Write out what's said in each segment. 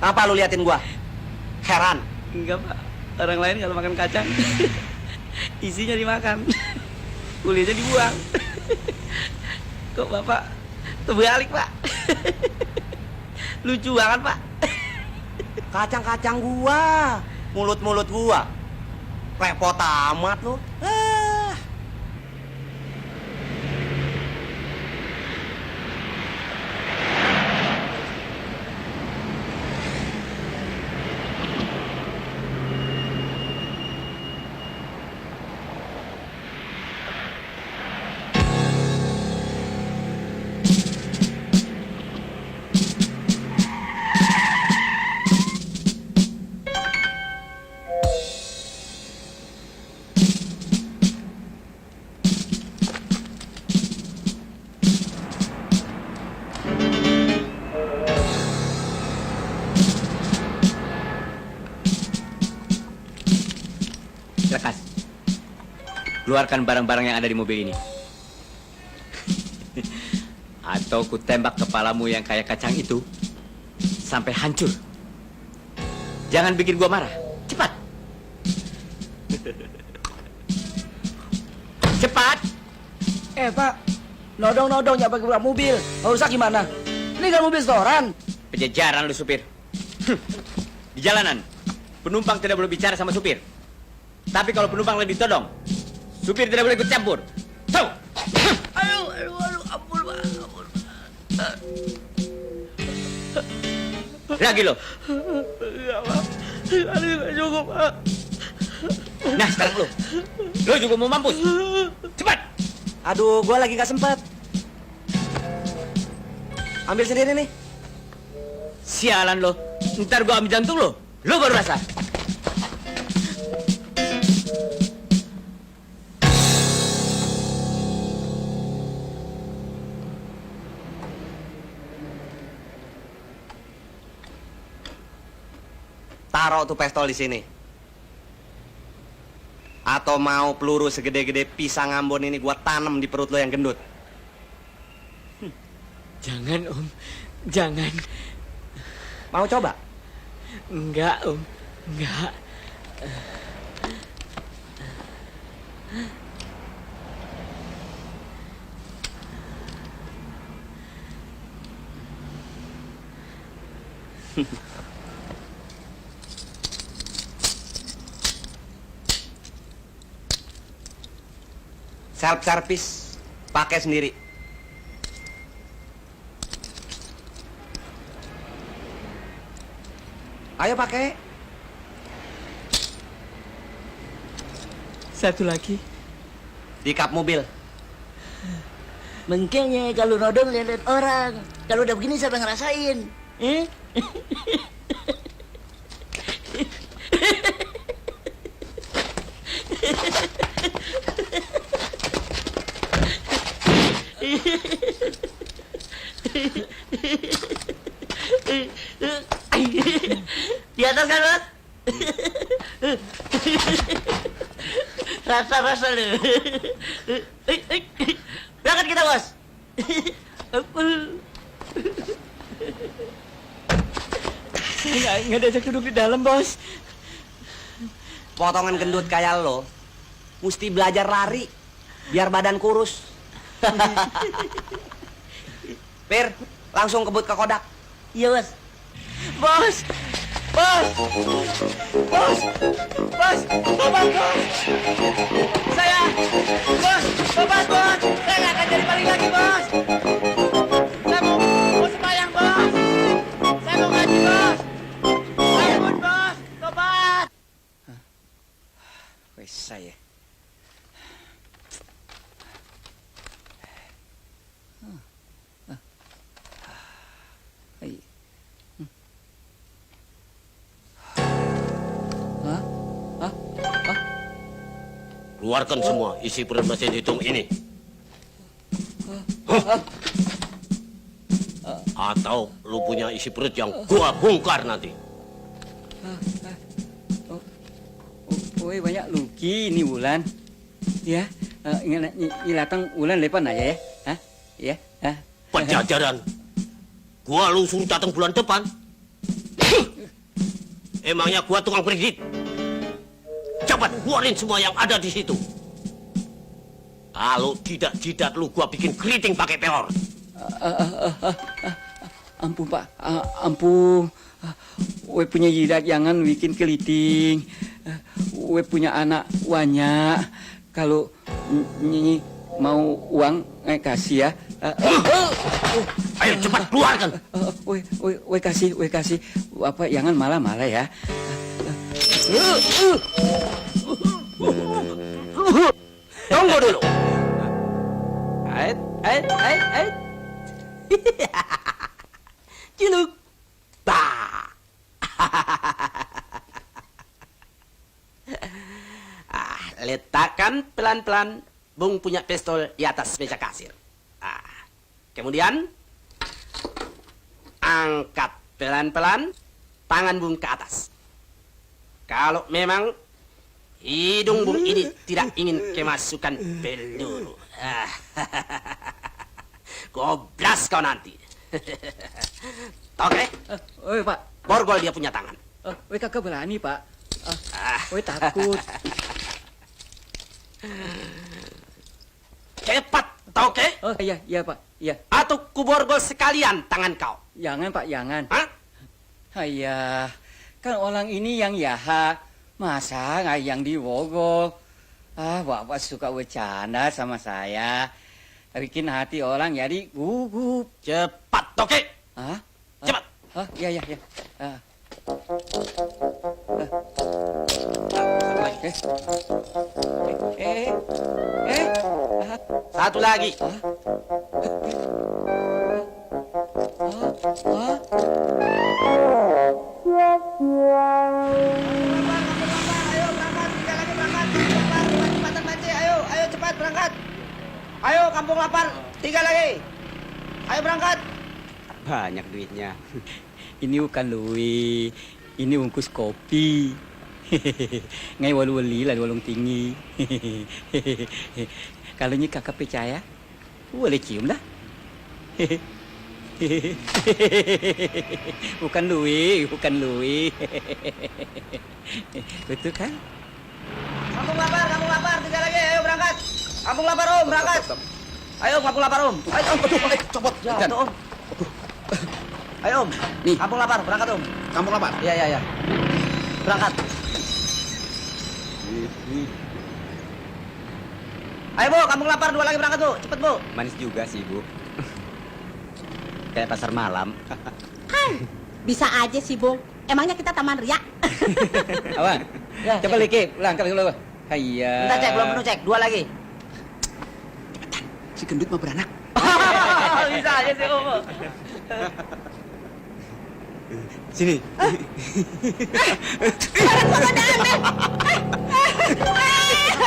Apa lu liatin gua? Heran. Enggak, Pak. Orang lain kalau makan kacang, isinya dimakan, kulitnya dibuang. Kok Bapak terbalik, Pak? Lucu banget, Pak. Kacang-kacang gua, mulut-mulut gua. Repot amat lu. Lekas. Keluarkan barang-barang yang ada di mobil ini. Atau ku tembak kepalamu yang kayak kacang itu sampai hancur. Jangan bikin gua marah. Cepat. Cepat. Pak, nodong-nodong ya pakai mobil. Mau rusak gimana? Ini kan mobil setoran. Penjejaran lu supir. Di jalanan, penumpang tidak boleh bicara sama supir. Tapi kalau penumpang lagi ditodong, supir tidak boleh ikut campur. Tahu? Aduh, ampun, Pak. Lagi lo. Enggak, Pak. Aduh, nggak cukup, Pak. Nah, sekarang lo juga mau mampus. Cepat. Aduh, gua lagi nggak sempet. Ambil sendiri nih. Sialan lo. Ntar gua ambil jantung lo. Lo baru rasa. Taruh tuh pistol di sini. Atau mau peluru segede-gede pisang Ambon ini gua tanam di perut lo yang gendut. Jangan, Om. Jangan. Mau coba? Enggak, Om. Enggak. Self service, pakai sendiri. Ayo pakai. Satu lagi. Di kap mobil. Mengkenya kalau nodong lihat orang. Kalau udah begini siapa ngerasain? Di atas kan, Bos? Rasa-rasa lu. Berangkat kita, Bos. Saya nggak diajak duduk di dalam, Bos. Potongan gendut kayak lo, mesti belajar lari, biar badan kurus. Pir, langsung kebut ke Kodak. Iya, Bos. Bos! Bos! Bos! Bos! Tobat, Bos! Saya! Bos! Tobat, Bos! Saya nggak akan jadi maling lagi, Bos! Saya mau sembahyang, Bos! Saya mau ngaji, Bos! Ampun, Bos! Tobat! Wes saya. Keluarkan semua isi perut mesin hitung ini. Atau lu punya isi perut yang gua bongkar nanti. Oi banyak luki ini Wulan. Ya, ngilatang Wulan lepan aja ya. Hah? Ya, Pajajaran. gua lu suruh datang bulan depan. Emangnya gua tukang kredit? Cepat keluarin semua yang ada di situ. Kalau jidat-jidat lu gua bikin keriting pakai telur. Ampun Pak, ampun. We punya jidat jangan bikin keliting. We punya anak banyak. Kalau Nyi mau uang, kasih ya. Ayo cepat keluarkan. We kasih. Apa jangan malah-malah ya. Tunggu dulu. Ait. Ciluk. Bah. Letakkan pelan-pelan Bung punya pistol di atas meja kasir. Kemudian angkat pelan-pelan tangan Bung ke atas. Kalau memang hidung Bung ini tidak ingin kemasukan peluru, goblas kau nanti. Oke? Pak. Borgol dia punya tangan. We kakak berani Pak. We takut. Cepat, oke? Iya Pak. Iya. Atau kuborgol sekalian tangan kau. Jangan Pak, jangan. Hah? Ayah, kan orang ini yang yaha. Masa nggak yang diwogol? Bapak suka bercanda sama saya. Bikin hati orang jadi gugup. Cepat, oke? Cepat. Iya. Satu lagi. Ayo, kampung lapar. 3 lagi. Ayo berangkat. Banyak duitnya. Ini bukan duit, ini bungkus kopi. Ngai walu-wali lah walung tinggi. Kalau ini kakak percaya, boleh cium dah. Bukan duit. Betul kan? Kampung lapar, 3 lagi. Ayo berangkat. Kampung lapar Om, berangkat. Ayo kampung lapar Om. Ayo Om, copot. Jatuh Om. Ayo Om. Nih. Kampung lapar, berangkat Om. Kampung lapar. Iya. Berangkat. Ayo Bu, kampung lapar 2 lagi berangkat Bu. Cepet Bu. Manis juga sih, Bu. Kayak pasar malam. Bisa aja sih, Bung. Emangnya kita taman ria? Abang, Ya, coba lagi, langkah dulu. Hayya. Bentar cek, belum penuh cek. 2 lagi. Si gendut mah beranak. Bisa aja sih Om. Sini.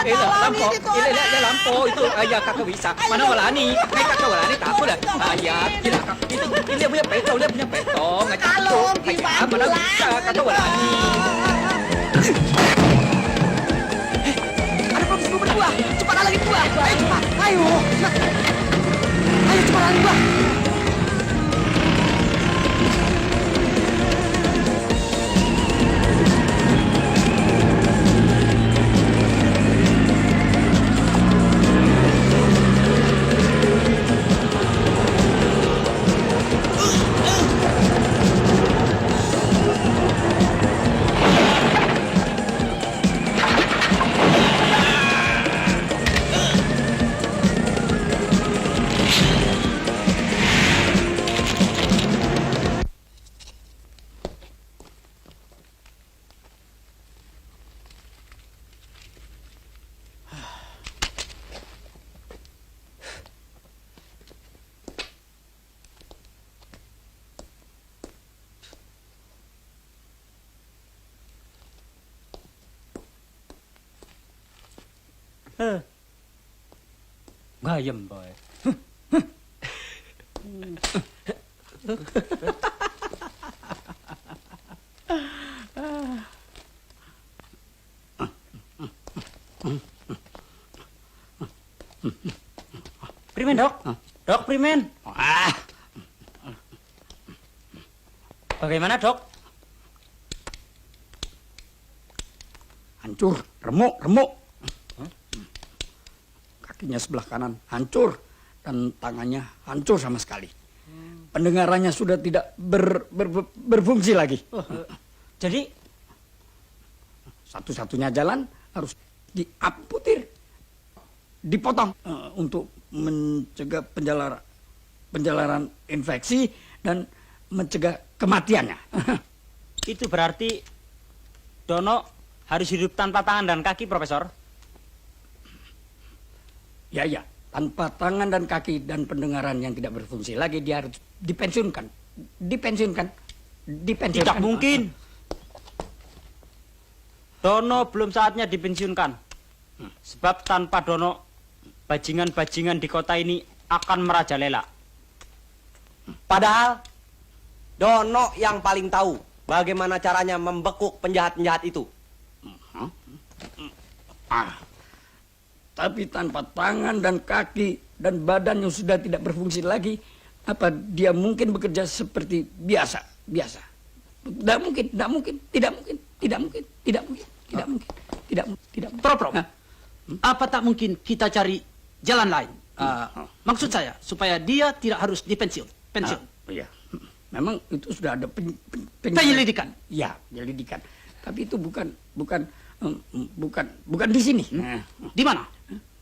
Lampu, ini lampu itu ayah kakak bisa. Mana walani? Kakak walani takut dah. Ayah, gila itu dia punya petong, ngajak Halo, itu. gimana Mana bisa kakak walani? Ada produksi Bu berdua. Cepat lagi dua. Ayo cepat. Ayo cepat lagi dua. Gayam boy. Primen dok. Dok primen. Bagaimana, Dok? Hancur, remuk. Kakinya sebelah kanan hancur dan tangannya hancur sama sekali. Pendengarannya sudah tidak berfungsi lagi. Jadi, Satu-satunya jalan harus diamputir, dipotong untuk mencegah penjalaran infeksi dan mencegah kematiannya. itu berarti Dono harus hidup tanpa tangan dan kaki, Profesor? Ya, tanpa tangan dan kaki dan pendengaran yang tidak berfungsi lagi, dia harus dipensiunkan. Tidak mungkin. Dono belum saatnya dipensiunkan. Sebab tanpa Dono, bajingan-bajingan di kota ini akan merajalela. Padahal Dono yang paling tahu bagaimana caranya membekuk penjahat-penjahat itu. Tapi tanpa tangan dan kaki dan badan yang sudah tidak berfungsi lagi, apa dia mungkin bekerja seperti biasa? Tidak mungkin. Prof. Apa tak mungkin kita cari jalan lain? Maksud saya, supaya dia tidak harus dipensiun. Iya. Memang itu sudah ada Penyelidikan. Ya, penyelidikan. Tapi itu bukan di sini. Di mana?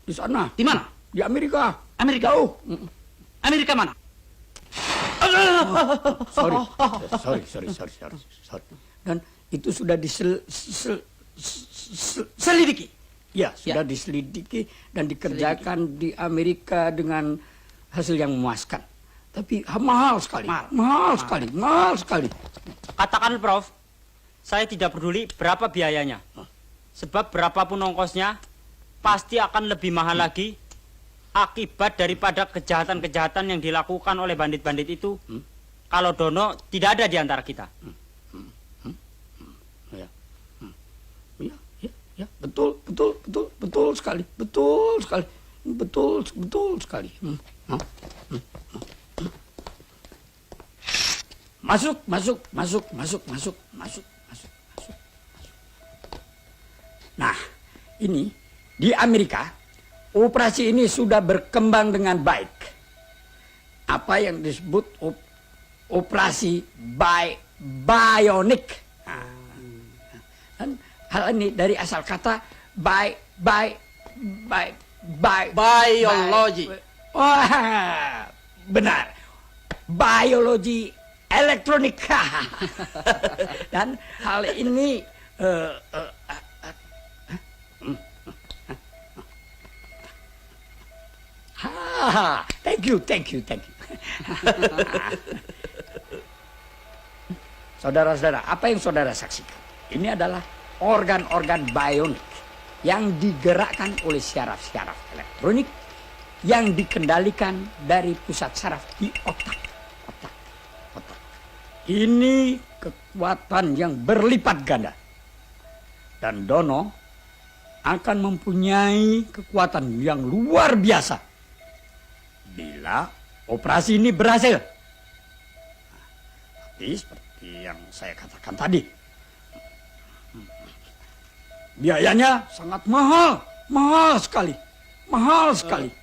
Di sana. Di mana? Di Amerika. Amerika. Jauh. Amerika mana? Sorry. Dan itu sudah Selidiki. Ya, sudah diselidiki dan dikerjakan di Amerika dengan hasil yang memuaskan. Tapi mahal sekali. Mahal sekali. Katakan, Prof, saya tidak peduli berapa biayanya. Sebab berapapun ongkosnya, pasti akan lebih mahal lagi akibat daripada kejahatan-kejahatan yang dilakukan oleh bandit-bandit itu kalau Dono tidak ada di antara kita. Ya, betul sekali. Masuk. Nah, ini di Amerika operasi ini sudah berkembang dengan baik. Apa yang disebut operasi bionik. Dan hal ini dari asal kata Biologi. Wah, benar. Biologi elektronik. Dan hal ini thank you. Saudara-saudara, apa yang saudara saksikan? Ini adalah organ-organ bionik yang digerakkan oleh syaraf-syaraf elektronik yang dikendalikan dari pusat saraf di otak. Ini kekuatan yang berlipat ganda. Dan Dono akan mempunyai kekuatan yang luar biasa bila operasi ini berhasil. Tapi seperti yang saya katakan tadi, biayanya sangat mahal sekali.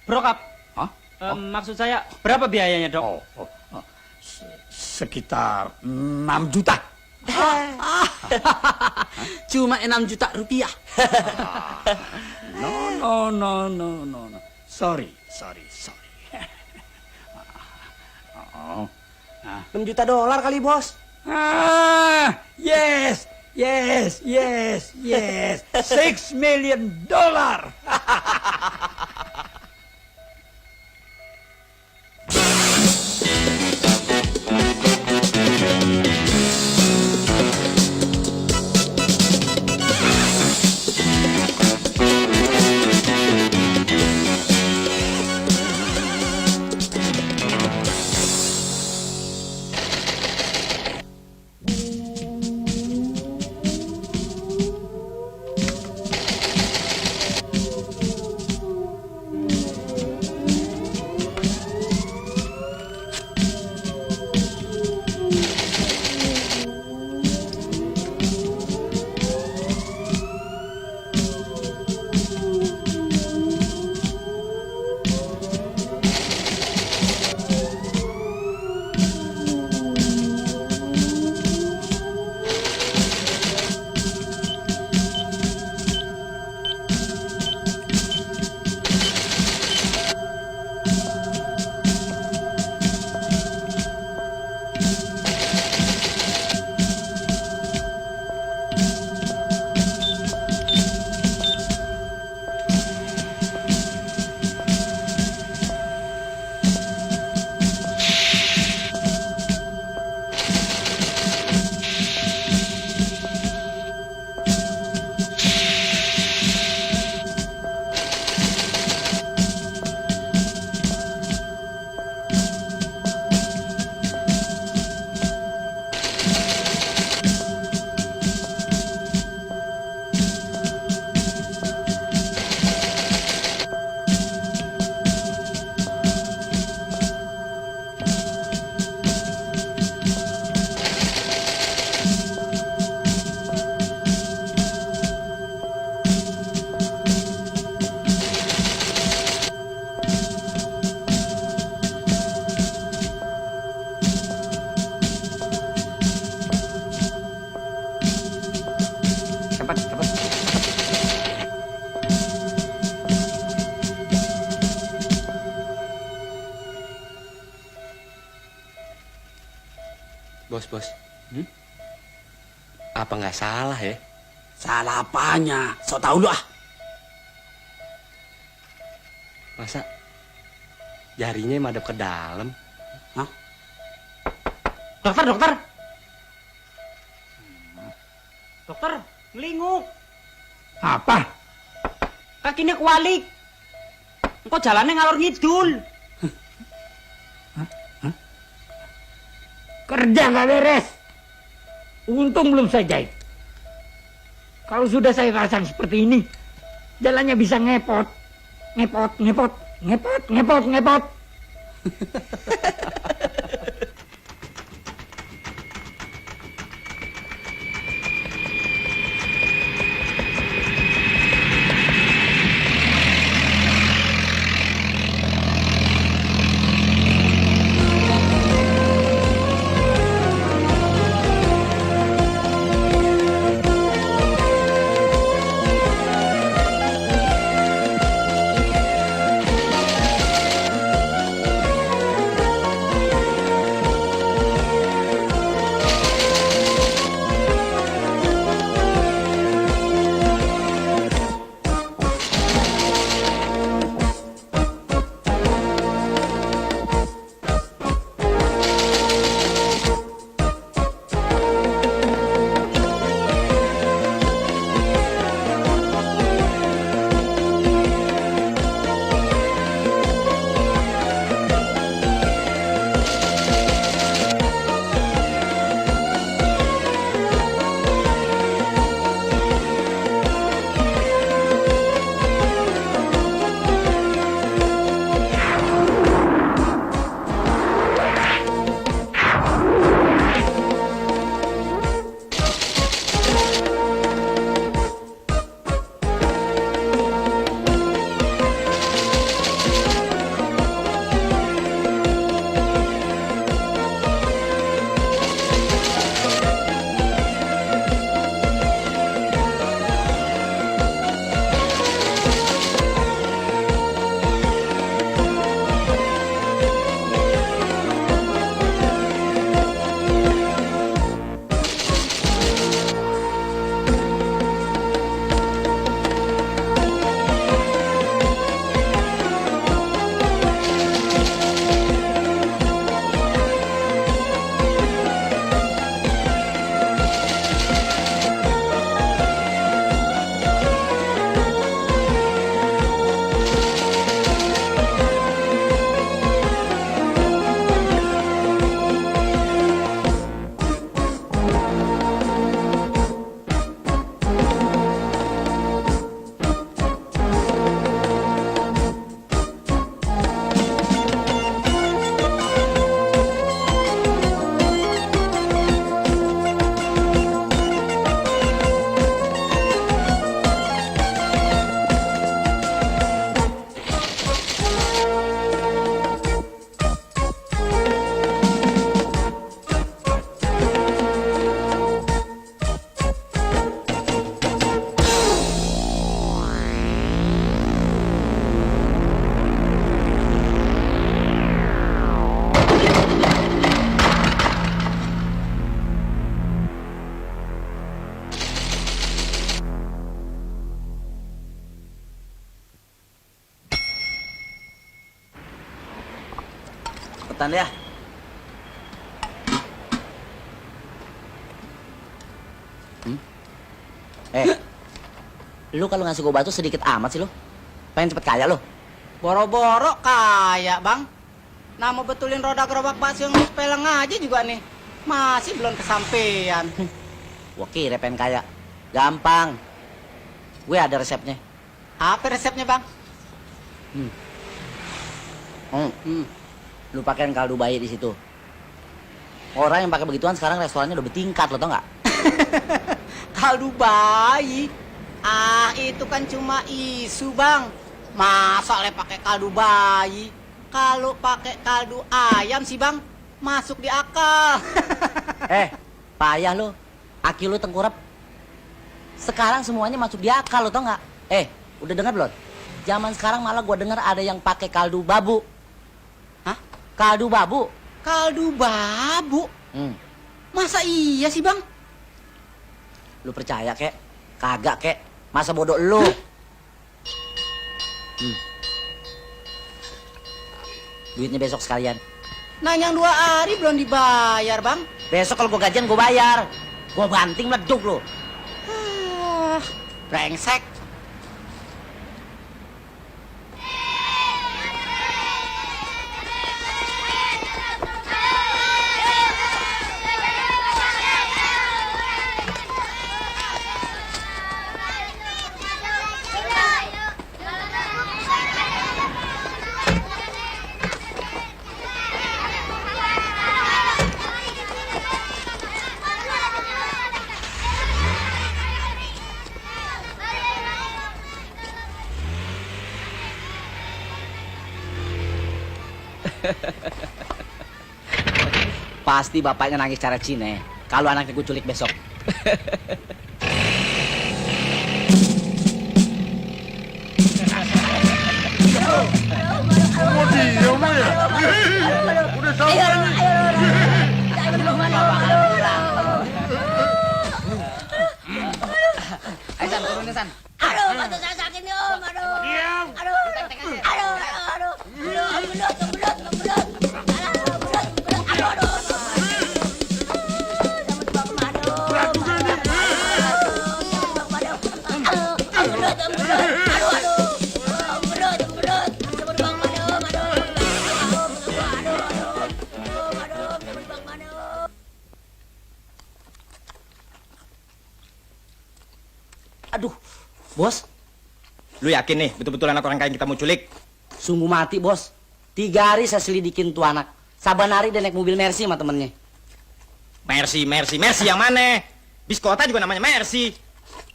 Brokap, Hah? maksud saya berapa biayanya, Dok? Sekitar 6 juta. Cuma 6 juta rupiah. No. Sorry. 6 juta dolar kali, Bos. Yes. $6 million. Bos. Apa nggak salah ya? Salah apanya? So tau lu ah. Masa jarinya madep ke dalam? Dokter, dokter. Dokter, ngelinguk. Apa? Kakinya kualik. Kok jalannya ngalor ngidul. Kerja nggak beres. Untung belum saya jahit. Kalau sudah saya pasang seperti ini, jalannya bisa ngepot. Ngepot, ngepot, ngepot, ngepot, ngepot. Cepetan ya. Lu kalau ngasih gue batu sedikit amat sih lu. Pengen cepet kaya lu. Boro-boro kaya, Bang. Nah, mau betulin roda gerobak bakso yang peleng aja juga nih. Masih belum kesampean. Gua kira pengen kaya. Gampang. Gue ada resepnya. Apa resepnya, Bang? Lu pakein kaldu bayi di situ. Orang yang pakai begituan sekarang restorannya udah bertingkat, lo tau nggak? Kaldu bayi. Ah, itu kan cuma isu, Bang. Masa le pakai kaldu bayi? Kalau pakai kaldu ayam sih, Bang, masuk di akal. Payah lo. Aki lu tengkurap. Sekarang semuanya masuk di akal, lo tau nggak? Udah dengar belum? Zaman sekarang malah gua dengar ada yang pakai kaldu babu. Hah? Kaldu babu. Kaldu babu? Masa iya sih, Bang? Lu percaya, kek? Kagak, kek. Masa bodoh lu? Duitnya besok sekalian. Nanya 2 hari belum dibayar, Bang. Besok kalau gua gajian gua bayar. Gua banting meleduk lu. Brengsek. Pasti bapaknya nangis cara Cina kalau anaknya gue culik besok. Ayo San, turunin San. Aduh, mata saya sakit nih Om. Aduh. Diam. Aduh. Aduh, aduh. Belut. Aduh, bos, Lu yakin nih betul-betul anak orang kaya yang kita mau culik? sungguh mati bos. 3 hari saya selidikin tuh anak. Saban hari dia naik mobil Mercy sama temennya. Mercy yang mana? Bis kota juga namanya Mercy.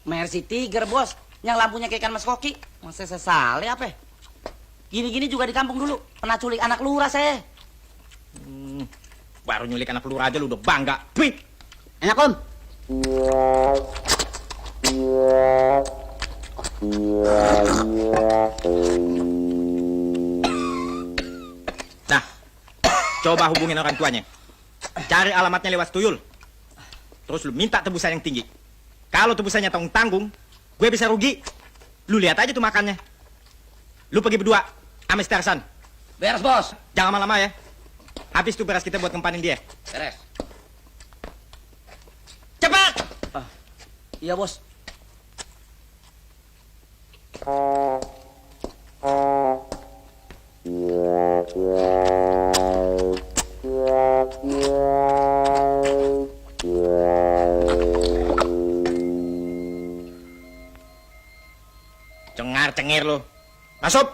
Mercy Tiger bos, yang lampunya kayak ikan mas koki. Masa saya salah apa? Gini-gini juga di kampung dulu. Pernah culik anak lurah saya. Baru nyulik anak lurah aja lu udah bangga. Pih. Enak om? Nah, coba hubungin orang tuanya. Cari alamatnya lewat tuyul. Terus lu minta tebusan yang tinggi. Kalau tebusannya tanggung-tanggung, gue bisa rugi. Lu lihat aja tuh makannya. Lu pergi berdua, sama Starsan. Beres bos. Jangan lama-lama ya. Habis tuh beras kita buat ngempanin dia. Beres. Cepat! Iya bos. Cengar-cengir lu. Masuk!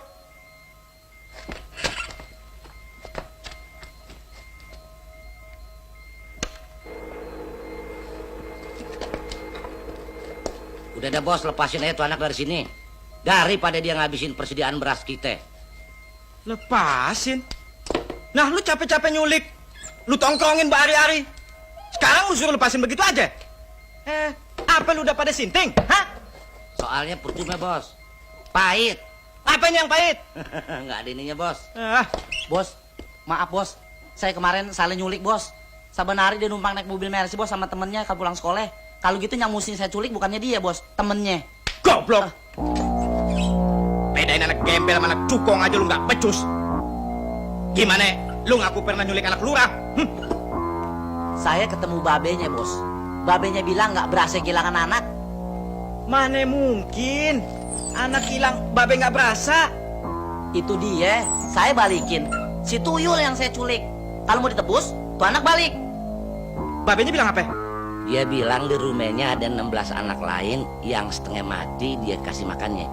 Udah deh bos, lepasin aja tuh anak dari sini. Daripada dia ngabisin persediaan beras kita. Lepasin? Nah, lu capek-capek nyulik. Lu tongkrongin berhari-hari. Sekarang lu suruh lepasin begitu aja? Apa lu udah pada sinting? Hah? Soalnya percuma bos. Pahit. Apa ini yang pahit? Nggak ada ininya bos. Ah, Bos, maaf bos. Saya kemarin salah nyulik bos. Saban hari dia numpang naik mobil Mercy bos sama temennya kalau pulang sekolah. Kalau gitu yang mesti saya culik bukannya dia bos, temennya. goblok! Bedain anak gembel sama anak cukong aja lu nggak becus. Gimana? Lu ngaku pernah nyulik anak lurah? Saya ketemu babenya bos. Babenya bilang nggak berasa kehilangan anak. Mana mungkin? Anak hilang, babe nggak berasa. Itu dia, saya balikin. Si tuyul yang saya culik. Kalau mau ditebus, tuh anak balik. Babenya bilang apa? Dia bilang di rumahnya ada 16 anak lain yang setengah mati dia kasih makannya.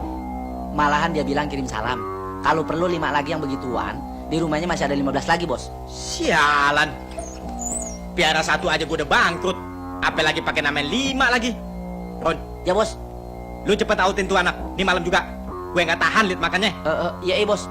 Malahan dia bilang kirim salam. Kalau perlu 5 lagi yang begituan, di rumahnya masih ada 15 lagi bos. Sialan. Piara satu aja gue udah bangkrut. Apalagi pakai nama 5 lagi. Ron, Ya bos. lu cepet autin tuh anak. Ini malam juga. Gue nggak tahan liat makannya. Iya bos.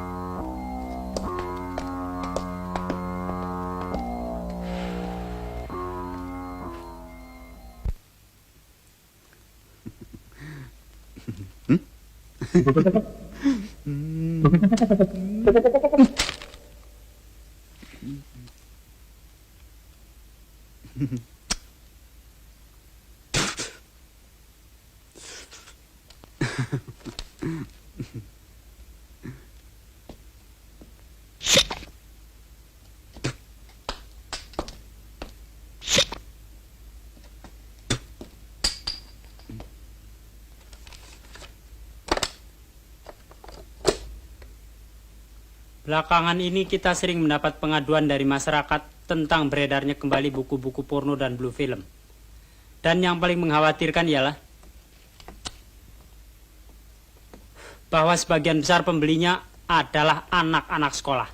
Belakangan ini kita sering mendapat pengaduan dari masyarakat tentang beredarnya kembali buku-buku porno dan blue film. Dan yang paling mengkhawatirkan ialah bahwa sebagian besar pembelinya adalah anak-anak sekolah.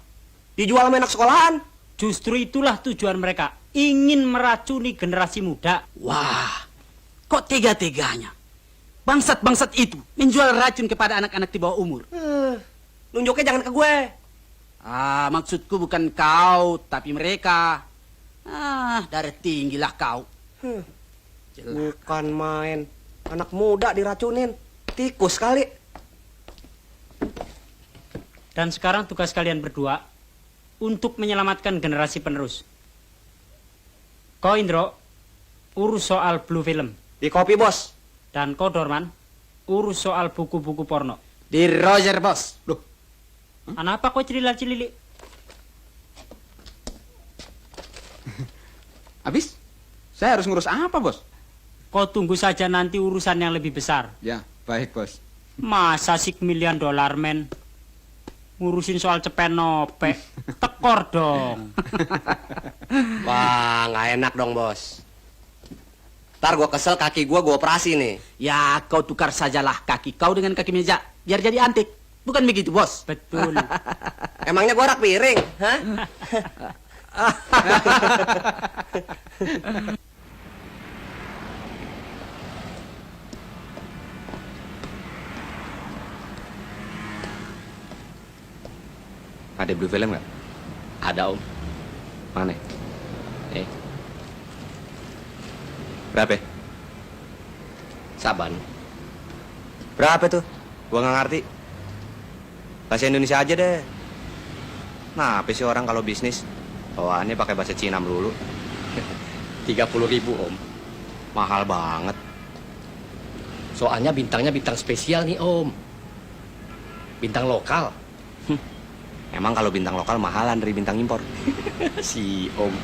Dijual sama anak sekolahan. Justru itulah tujuan mereka, ingin meracuni generasi muda. Wah, kok tega-teganya? Bangsat-bangsat itu menjual racun kepada anak-anak di bawah umur. Nunjuknya jangan ke gue. Maksudku bukan kau, tapi mereka. Darah tinggilah kau. Bukan main. Anak muda diracunin. Tikus kali. Dan sekarang tugas kalian berdua untuk menyelamatkan generasi penerus. Kau Indro, urus soal blue film. Di kopi, bos. Dan kau Dorman, urus soal buku-buku porno. Di Roger, bos. Loh, kenapa kau celila-celili? Habis? Saya harus ngurus apa, bos? Kau tunggu saja nanti urusan yang lebih besar. Ya, baik, bos. Masa $6 million, men? Ngurusin soal cepenope. Tekor dong. Wah, nggak enak dong, bos. Ntar gue kesel kaki gue operasi nih. Ya, kau tukar sajalah kaki kau dengan kaki meja, biar jadi antik. Bukan begitu, bos? Betul. Emangnya gue rak piring? Hah? Ada blue film nggak? Ada, Om. Mana? Eh, Berapa? Saban. Berapa tuh? Gua nggak ngerti. Bahasa Indonesia aja deh. Nah, apa sih orang kalau bisnis bawaannya pakai bahasa Cina melulu? 30.000, Om. Mahal banget. Soalnya bintangnya bintang spesial nih, Om. Bintang lokal. Emang kalau bintang lokal mahalan dari bintang impor? Si Om.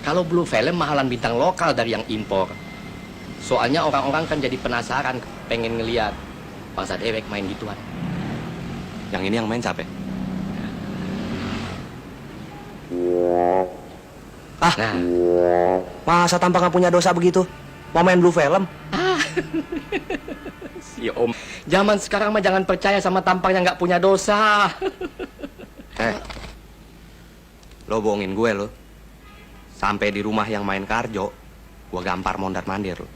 Kalau blue film mahalan bintang lokal dari yang impor. Soalnya orang-orang kan jadi penasaran, pengen ngeliat bangsa dewek main gituan. Yang ini yang main siapa? Nah, Masa tanpa nggak punya dosa begitu? Mau main blue film? si Om. Zaman sekarang mah jangan percaya sama tampang yang nggak punya dosa. Lo bohongin gue lo. Sampai di rumah yang main karjo, gue gampar mondar-mandir lo.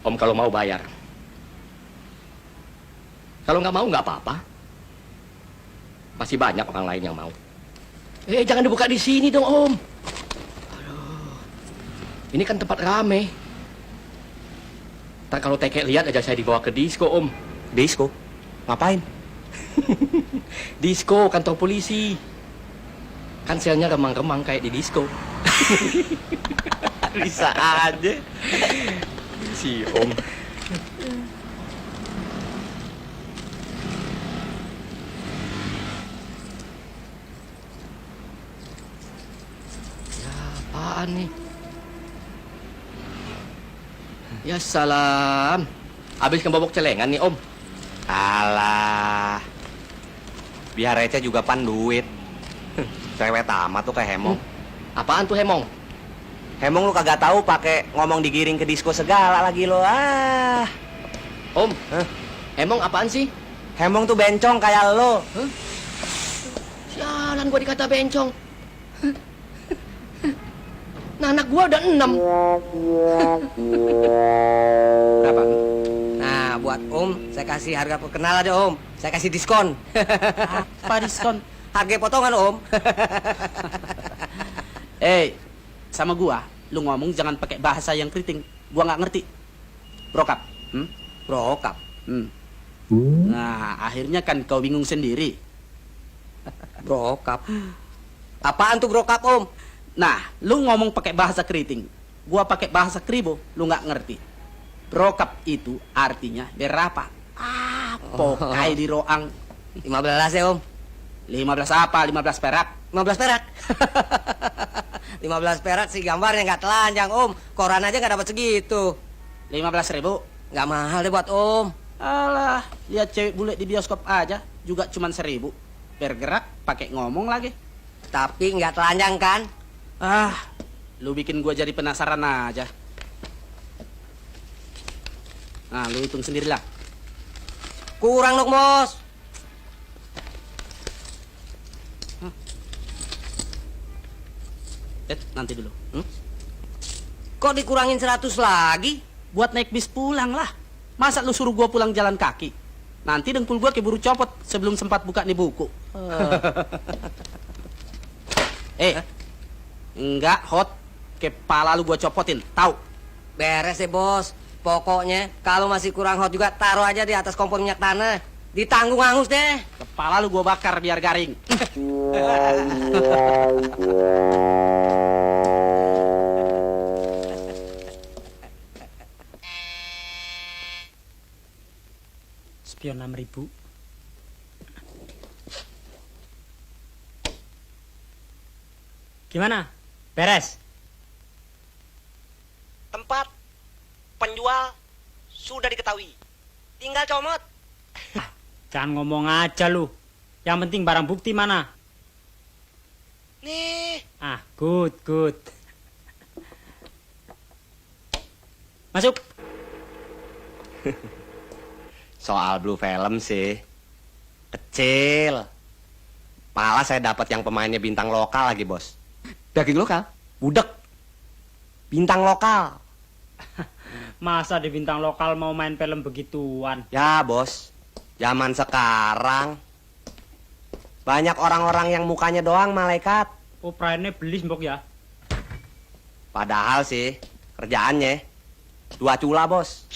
Om kalau mau bayar. Kalau nggak mau nggak apa-apa. Masih banyak orang lain yang mau. Jangan dibuka di sini dong, Om. Aduh. Ini kan tempat rame. Ntar kalau Teke lihat aja saya dibawa ke disko, Om. Disco? Ngapain? Disko, kantor polisi. Kan selnya remang-remang kayak di disko. Bisa aja. Si Om. Ya, apaan nih? Ya salam. Habis kebobok celengan nih, Om. Alah. Biar receh juga pan duit. Cewek amat tuh kayak Hemong. Apaan tuh, Hemong? Hemong lu kagak tahu pakai ngomong digiring ke disko segala lagi lo. Om, Hemong apaan sih? Hemong tuh bencong kayak lo. Sialan gua dikata bencong. Nah, anak gua udah 6. Berapa? Nah, buat Om, saya kasih harga perkenalan aja, Om. Saya kasih diskon. Apa diskon? Harga potongan, Om. Sama gua, lu ngomong jangan pakai bahasa yang keriting. Gua nggak ngerti. Brokap. Brokap. Nah, akhirnya kan kau bingung sendiri. Brokap. Apaan tuh brokap, Om? Nah, lu ngomong pakai bahasa keriting. Gua pakai bahasa kribo, lu nggak ngerti. Brokap itu artinya berapa? Pokai di roang. 15 ya, Om. 15 apa? 15 perak. 15 perak. 15 perak sih gambarnya nggak telanjang, Om. Koran aja nggak dapat segitu. 15.000. Nggak mahal deh buat Om. Alah, lihat cewek bule di bioskop aja juga cuman 1.000. Bergerak pakai ngomong lagi. Tapi nggak telanjang kan? Lu bikin gua jadi penasaran aja. Nah, lu hitung sendirilah. Kurang dong, Bos. Nanti dulu. Kok dikurangin 100 lagi? Buat naik bis pulang lah. Masa lu suruh gua pulang jalan kaki? Nanti dengkul gua keburu copot sebelum sempat buka nih buku. Enggak hot. Kepala lu gua copotin, tahu? Beres deh, Bos. Pokoknya kalau masih kurang hot juga taruh aja di atas kompor minyak tanah. Ditanggung hangus deh. Kepala lu gua bakar biar garing. Spion 6.000. Gimana? Beres? Tempat penjual sudah diketahui. Tinggal comot. Jangan ngomong aja lu. Yang penting barang bukti mana? Nih, Good. Masuk. Soal Blue Film sih kecil. Malah saya dapat yang pemainnya bintang lokal lagi, Bos. Daging lokal? Budek. Bintang lokal. Masa di bintang lokal mau main film begituan? Ya, Bos. Zaman sekarang banyak orang-orang yang mukanya doang malaikat. Oh, praennya beli mbok ya? Padahal sih kerjaannya 2 cula, Bos.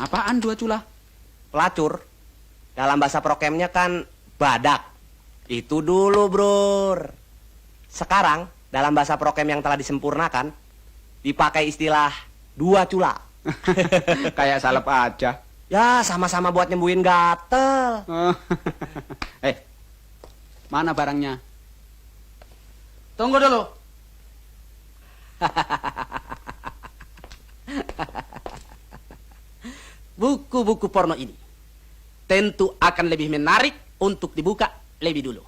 Apaan 2 cula? Pelacur. Dalam bahasa prokemnya kan badak. Itu dulu, Bro. Sekarang dalam bahasa prokem yang telah disempurnakan dipakai istilah 2 cula. Kayak salep aja. Ya, sama-sama buat nyembuhin gatel. Mana barangnya? Tunggu dulu. Buku-buku porno ini tentu akan lebih menarik untuk dibuka lebih dulu.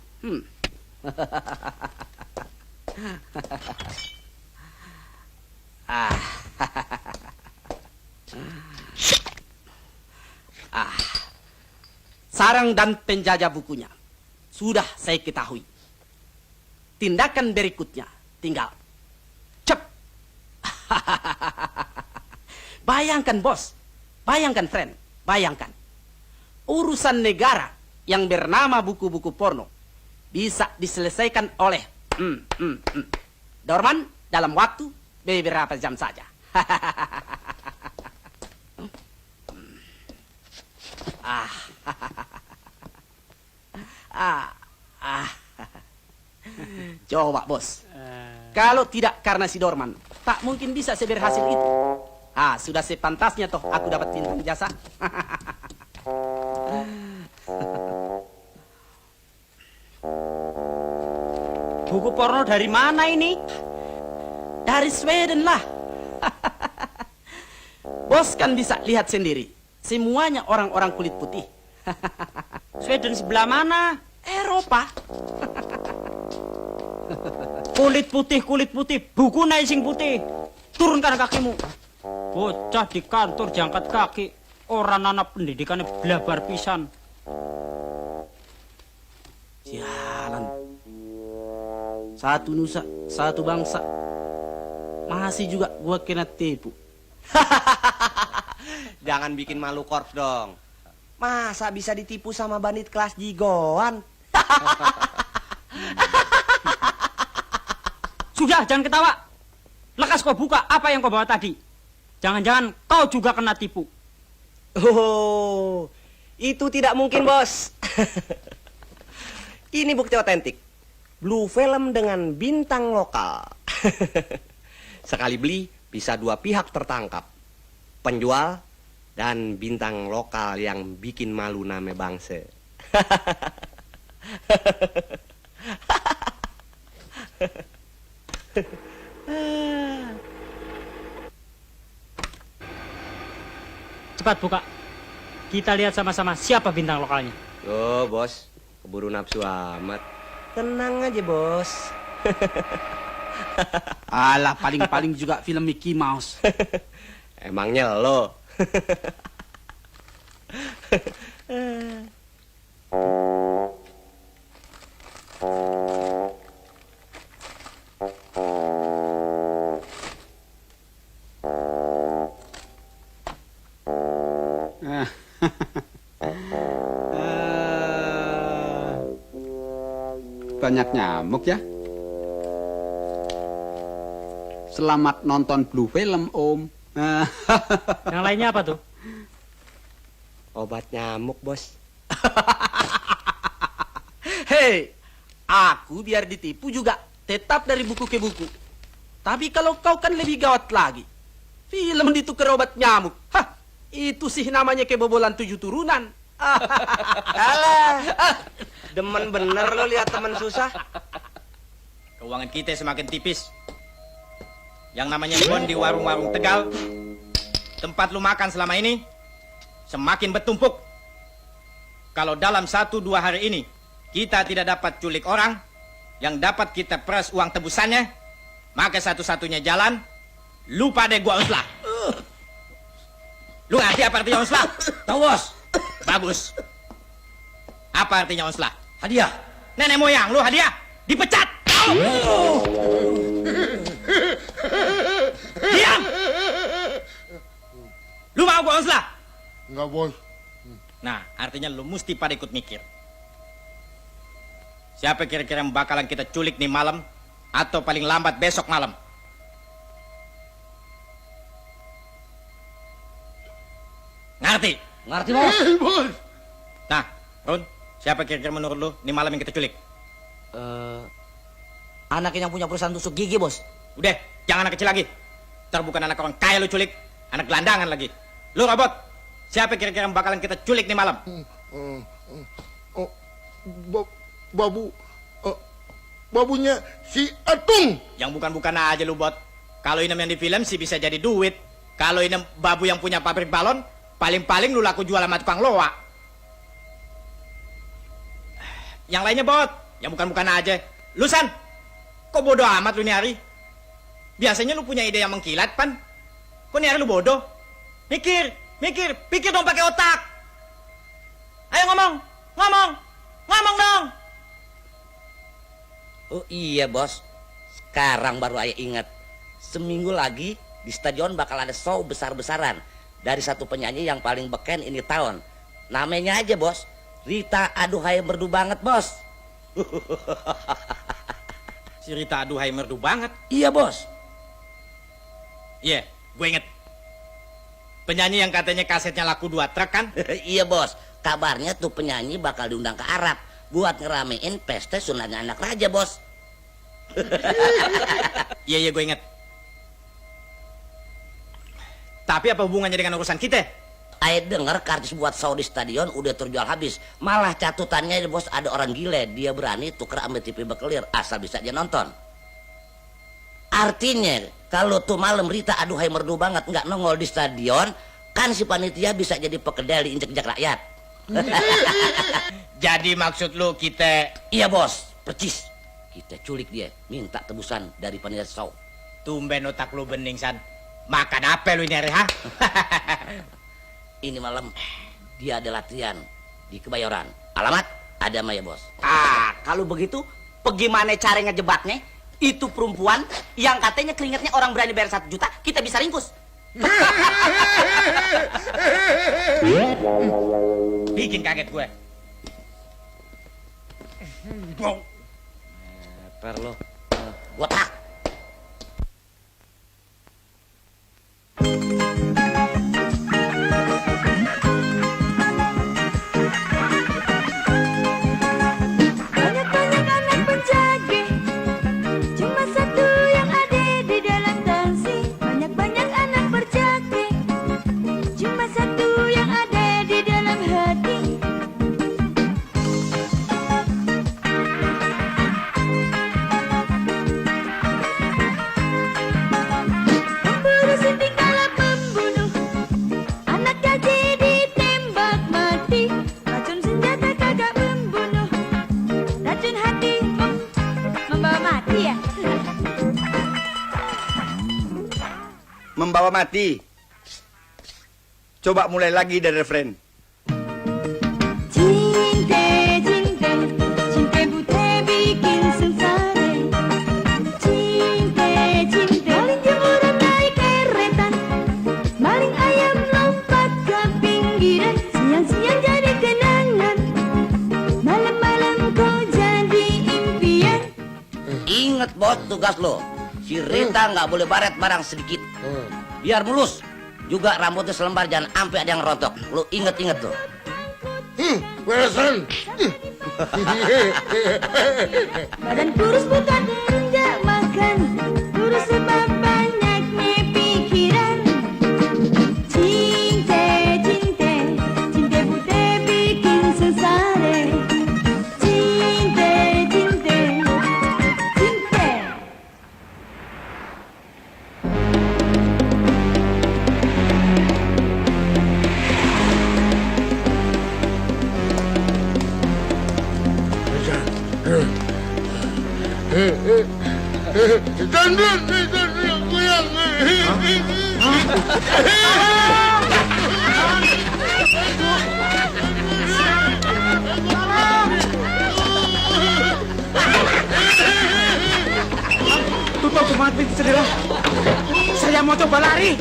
Sarang dan penjajah bukunya sudah saya ketahui. Tindakan berikutnya tinggal cep. Bayangkan, Bos. Bayangkan, friend. Bayangkan. Urusan negara yang bernama buku-buku porno bisa diselesaikan oleh Dorman dalam waktu beberapa jam saja. Coba, Bos. Kalau tidak karena si Dorman, tak mungkin bisa seberhasil itu. Sudah sepantasnya toh aku dapat bintang jasa. Buku porno dari mana ini? Dari Sweden lah. Bos kan bisa lihat sendiri. Semuanya orang-orang kulit putih. Sweden sebelah mana? Eropa. Kulit putih. Buku naik sing putih. Turunkan kakimu. Bocah di kantor jangkat kaki. Orang anak pendidikannya blabar pisan. Jalan. Satu nusa, satu bangsa. Masih juga gua kena tipu. Jangan bikin malu korps dong. Masa bisa ditipu sama bandit kelas jigoan? Sudah, jangan ketawa. Lekas kau buka apa yang kau bawa tadi. Jangan-jangan kau juga kena tipu. Oh, itu tidak mungkin, Bos. Ini bukti otentik. Blue Film dengan bintang lokal. Sekali beli, bisa dua pihak tertangkap. Penjual dan bintang lokal yang bikin malu nama bangsa. Cepat buka. Kita lihat sama-sama siapa bintang lokalnya. Yo, bos, keburu nafsu amat. Tenang aja, bos. Alah, paling-paling juga film Mickey Mouse. Emangnya lo? Banyak nyamuk ya. Selamat nonton Blue Film, Om. Yang lainnya apa tuh? Obat nyamuk, bos. Hei, aku biar ditipu juga tetap dari buku ke buku. Tapi kalau kau kan lebih gawat lagi. Film ditukar obat nyamuk. Hah, itu sih namanya kebobolan 7 turunan. Alah, demen bener lo lihat teman susah. Keuangan kita semakin tipis. Yang namanya bon di warung-warung Tegal, tempat lu makan selama ini, semakin bertumpuk. Kalau dalam 1-2 hari ini kita tidak dapat culik orang yang dapat kita peras uang tebusannya, maka satu-satunya jalan, lu pada gua uslah. Lu ngerti apa artinya uslah? Tahu, Bos. Bagus. Apa artinya uslah? Hadiah. Nenek moyang lu hadiah, dipecat. Diam! Lu mau gua uslah? Enggak, Bos. Nah, artinya lu mesti pada ikut mikir. Siapa kira-kira yang bakalan kita culik nih malam, atau paling lambat besok malam? Ngerti? Ngerti, Bos? Bos. Nah, Run, siapa kira-kira menurut lu nih malam yang kita culik? Anak yang punya perusahaan tusuk gigi, Bos. Udah, jangan anak kecil lagi. Ntar bukan anak orang kaya lu culik, anak gelandangan lagi. Lu robot, siapa kira-kira yang bakalan kita culik nih malam? Oh, babu, babunya si Atung. Yang bukan-bukan aja lu, bot. Kalau ini yang di film sih bisa jadi duit. Kalau ini babu yang punya pabrik balon, paling-paling lu laku jual sama tukang loa. Yang lainnya, bot, yang bukan-bukan aja. Lu, San, kok bodoh amat lu nih hari? Biasanya lu punya ide yang mengkilat, Pan. Kok nih hari lu bodoh? Pikir dong pakai otak. Ayo ngomong dong. Oh iya, Bos. Sekarang baru ayah ingat. Seminggu lagi di stadion bakal ada show besar-besaran dari satu penyanyi yang paling beken ini tahun. Namanya aja, Bos. Rita Aduhai Merdu Banget, Bos. Si Rita Aduhai Merdu Banget. Iya, Bos. Iya, gue inget. Penyanyi yang katanya kasetnya laku 2 truk kan? Iya, Bos. Kabarnya tuh penyanyi bakal diundang ke Arab buat ngeramein pesta sunatnya anak raja, Bos. Iya, gue inget. Tapi apa hubungannya dengan urusan kita? Ayah denger kartis buat show di stadion udah terjual habis. Malah catutannya, Bos, ada orang gile. Dia berani tuker sama TV bekelir asal bisa dia nonton. Artinya, kalau tuh malam Rita Aduhai Merdu Banget nggak nongol di stadion, kan si panitia bisa jadi pekedel diinjek-injek rakyat. Jadi maksud lu kita... Iya, Bos, percis. Kita culik dia, minta tebusan dari panitia show. Tumben otak lu bening, San. Makan apa lu ini hari, ha? Ini malam dia ada latihan di Kebayoran. Alamat ada Maya, Bos. Ah, kalau begitu, bagaimana cara ngejebaknya? Itu perempuan yang katanya keringatnya orang berani bayar 1 juta, kita bisa ringkus. Bikin kaget gue. Perlu botak. Banyak-banyak anak penjaga, cuma satu yang ada di dalam tansi. Banyak-banyak amati. Coba mulai lagi dari referen. Cinta, cinta, cinta buta bikin sengsara. Cinta, cinta, maling jemuran naik keretan, maling ayam lompat ke pinggiran. Siang-siang jadi kenangan, malam-malam kau jadi impian. Ingat bos tugas lo. Si Rita nggak boleh baret barang sedikit. Biar mulus. Juga rambutnya selembar, jangan sampai ada yang rontok. Lu inget-inget tuh. Beresan. Badan kurus bukan enggak makan, kurus sebab banyaknya pikiran. Cinta, cinta, cinta buta bikin sengsara. Cinta, cinta, cinta. Jangan, goyang. Tutup semua pintu jendela. Saya mau coba lari.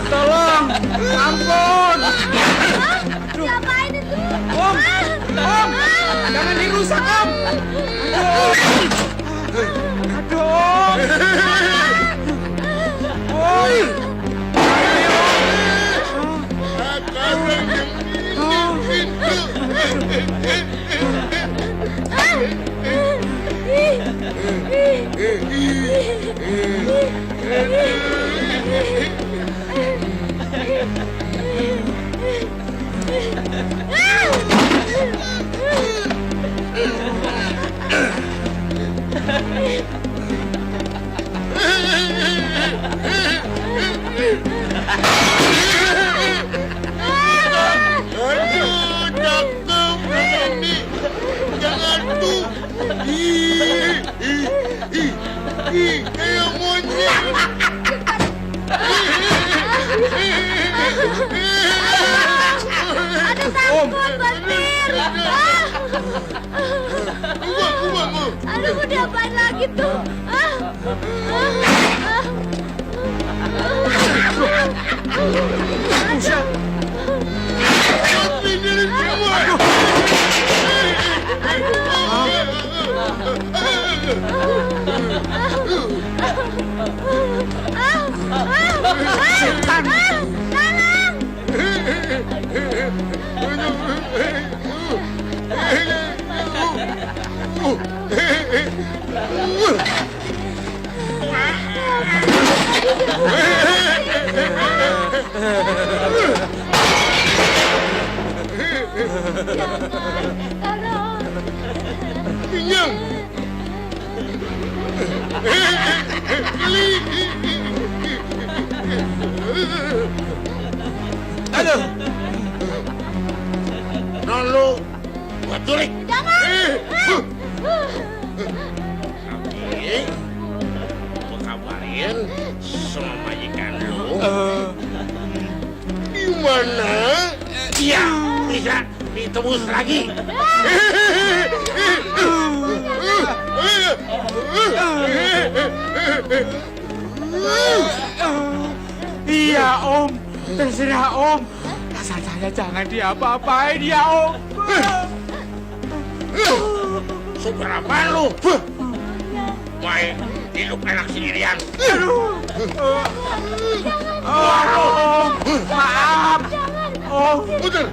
Tolong, ampun. Ngapain itu? Om, jangan dirusak Om. Aduh. Woi. Aduh, cakep ini. Jangan tuh. Kayak monyet. Ada sangkut, Basir. Aduh, mau diapain lagi tuh? Pinjam. Aduh. Lalu, buat culik. Jangan. Tapi, gua kabarin sama majikan lu. Di mana? Iya, bisa ditebus lagi. Iya Om, terserah Om. Asal saya jangan diapa-apain ya Om. Seberapa lu? Main hidup enak sendirian. Om, maaf. Om. Putar.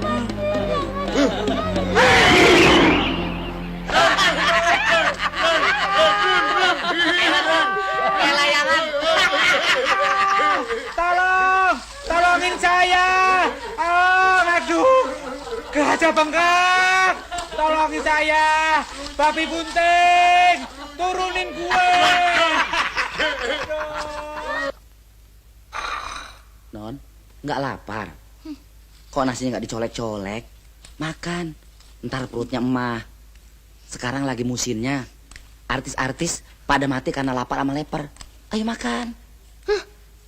Kayak layangan. Tolongin saya. Oh, aduh. Gajah bengkak. Tolongin saya. Babi bunting. Turunin gue. Non, nggak lapar. Kok nasinya nggak dicolek-colek? Makan. Ntar perutnya emah. Sekarang lagi musimnya. Artis-artis pada mati karena lapar sama leper. Ayo makan.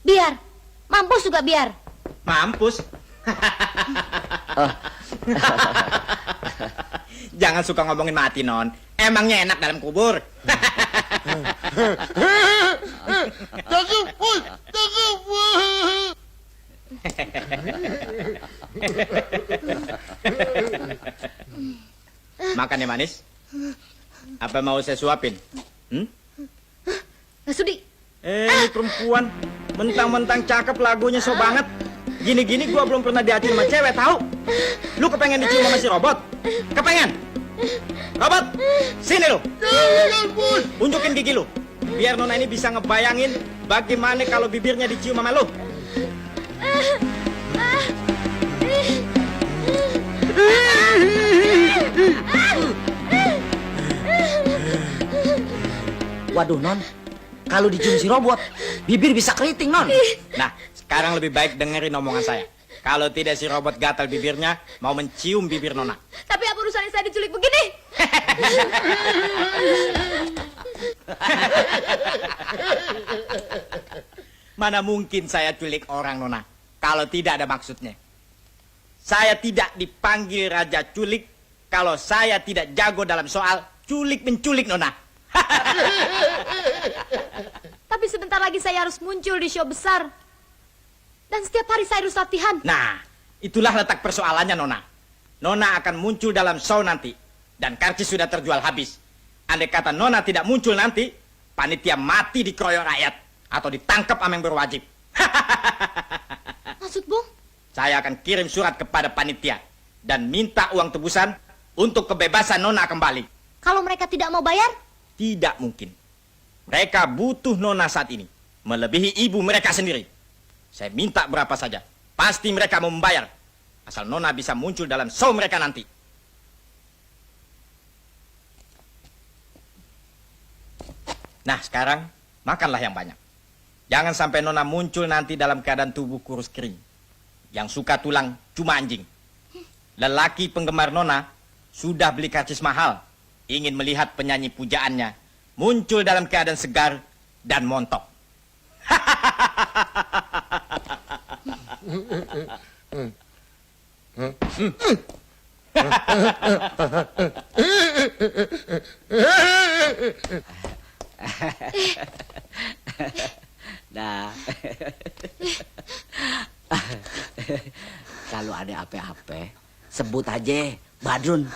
Biar. Mampus juga biar. Mampus. Oh. Jangan suka ngomongin mati, Non. Emangnya enak dalam kubur. Makan ya, manis. Apa mau saya suapin? Nggak sudi. Ini perempuan mentang-mentang cakep, lagunya so banget. Gini-gini gua belum pernah diacuin sama cewek, tahu? Lu kepengen dicium sama si robot? Kepengen? Robot, sini lu. Unjukin gigi lu. Biar Nona ini bisa ngebayangin bagaimana kalau bibirnya dicium sama lu. Waduh, Non. Kalau dicium si robot, bibir bisa keriting, Non. Nah, sekarang lebih baik dengerin omongan saya. Kalau tidak si robot gatal bibirnya, mau mencium bibir Nona. Tapi apa urusannya saya diculik begini? Mana mungkin saya culik orang, Nona, kalau tidak ada maksudnya. Saya tidak dipanggil Raja Culik kalau saya tidak jago dalam soal culik-menculik, Nona. Tapi sebentar lagi saya harus muncul di show besar. Dan setiap hari saya harus latihan. Nah, itulah letak persoalannya, Nona. Nona akan muncul dalam show nanti. Dan karcis sudah terjual habis. Andai kata Nona tidak muncul nanti, panitia mati dikeroyok rakyat. Atau ditangkap sama yang berwajib. Maksud Bung? Saya akan kirim surat kepada panitia. Dan minta uang tebusan untuk kebebasan Nona kembali. Kalau mereka tidak mau bayar? Tidak mungkin. Mereka butuh Nona saat ini. Melebihi ibu mereka sendiri. Saya minta berapa saja. Pasti mereka mau membayar. Asal Nona bisa muncul dalam show mereka nanti. Nah, sekarang makanlah yang banyak. Jangan sampai Nona muncul nanti dalam keadaan tubuh kurus kering. Yang suka tulang cuma anjing. Lelaki penggemar Nona sudah beli karcis mahal. Ingin melihat penyanyi pujaannya muncul dalam keadaan segar dan montok. Dah. Kalau ada apa-apa, sebut aja Badrun.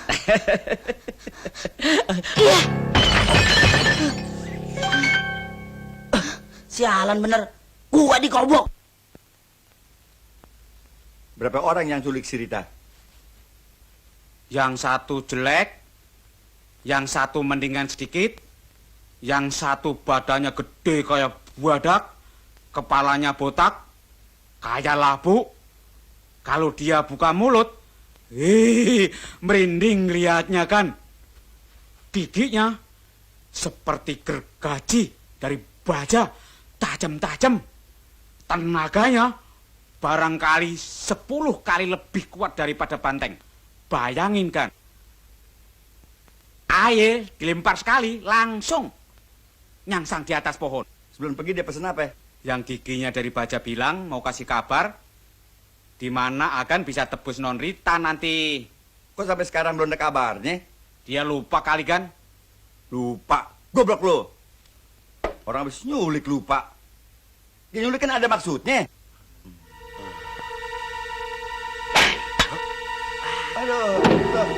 Iya. Sialan bener, gua dikobok. Berapa orang yang culik si Rita? Yang satu jelek, yang satu mendingan sedikit, yang satu badannya gede kayak badak, kepalanya botak, kayak labu. Kalau dia buka mulut, merinding lihatnya kan. Giginya seperti gergaji dari baja, tajam-tajam. Tenaganya barangkali 10 kali lebih kuat daripada banteng. Bayangin kan. Air dilempar sekali, langsung nyangsang di atas pohon. Sebelum pergi dia pesan apa? Yang giginya dari baja bilang mau kasih kabar di mana akan bisa tebus non Rita nanti. Kok sampai sekarang belum ada kabarnya? Dia lupa kali kan? Lupa? Goblok lu. Orang habis nyulik lupa. Dia nyulik kan ada maksudnya. Aduh,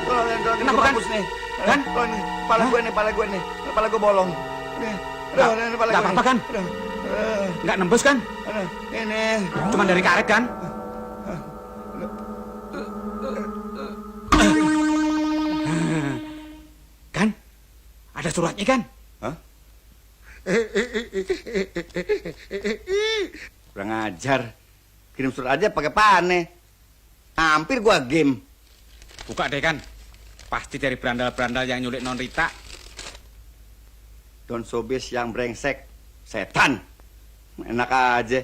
tolong kenapa kan? Nih. Kan? Kepala gue nih. Kepala gue bolong. Gak apa-apa kan? Nggak nembus kan? Ini. Cuman dari karet kan? Kan? Ada suratnya kan? Hah? Kurang ajar. Kirim surat aja pakai pane. Hampir gua game. Buka deh kan. Pasti dari berandal-berandal yang nyulik non Rita. Don Sobis yang brengsek. Setan. Enak aja.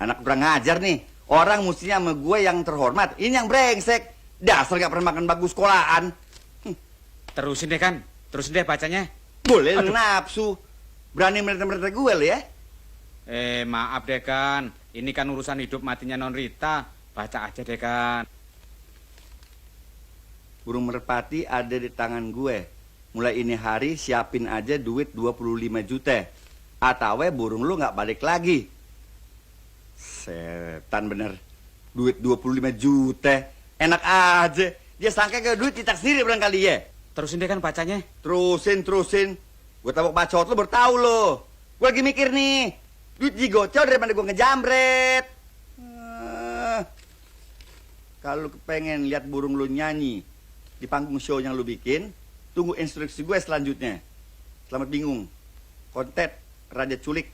Anak kurang ajar nih. Orang mestinya sama gue yang terhormat. Ini yang brengsek. Dasar gak pernah makan bagus sekolahan. Terusin deh kan. Terusin deh bacanya. Boleh lu nafsu. Berani mereta-mereta gue lu ya. Maaf deh kan. Ini kan urusan hidup matinya non Rita. Baca aja deh kan. Burung merpati ada di tangan gue. Mulai ini hari siapin aja duit 25 juta. Atau burung lu gak balik lagi. Setan bener. Duit 25 juta. Enak aja. Dia sangka ke duit kita sendiri barangkali ya. Terusin deh kan bacanya. Terusin. Gue tabok bacot lu bertahu lo. Gue lagi mikir nih. Duit digocol daripada gue ngejamret. Kalau pengen lihat burung lu nyanyi di panggung show yang lu bikin, tunggu instruksi gue selanjutnya. Selamat bingung. Kontet Raja Culik.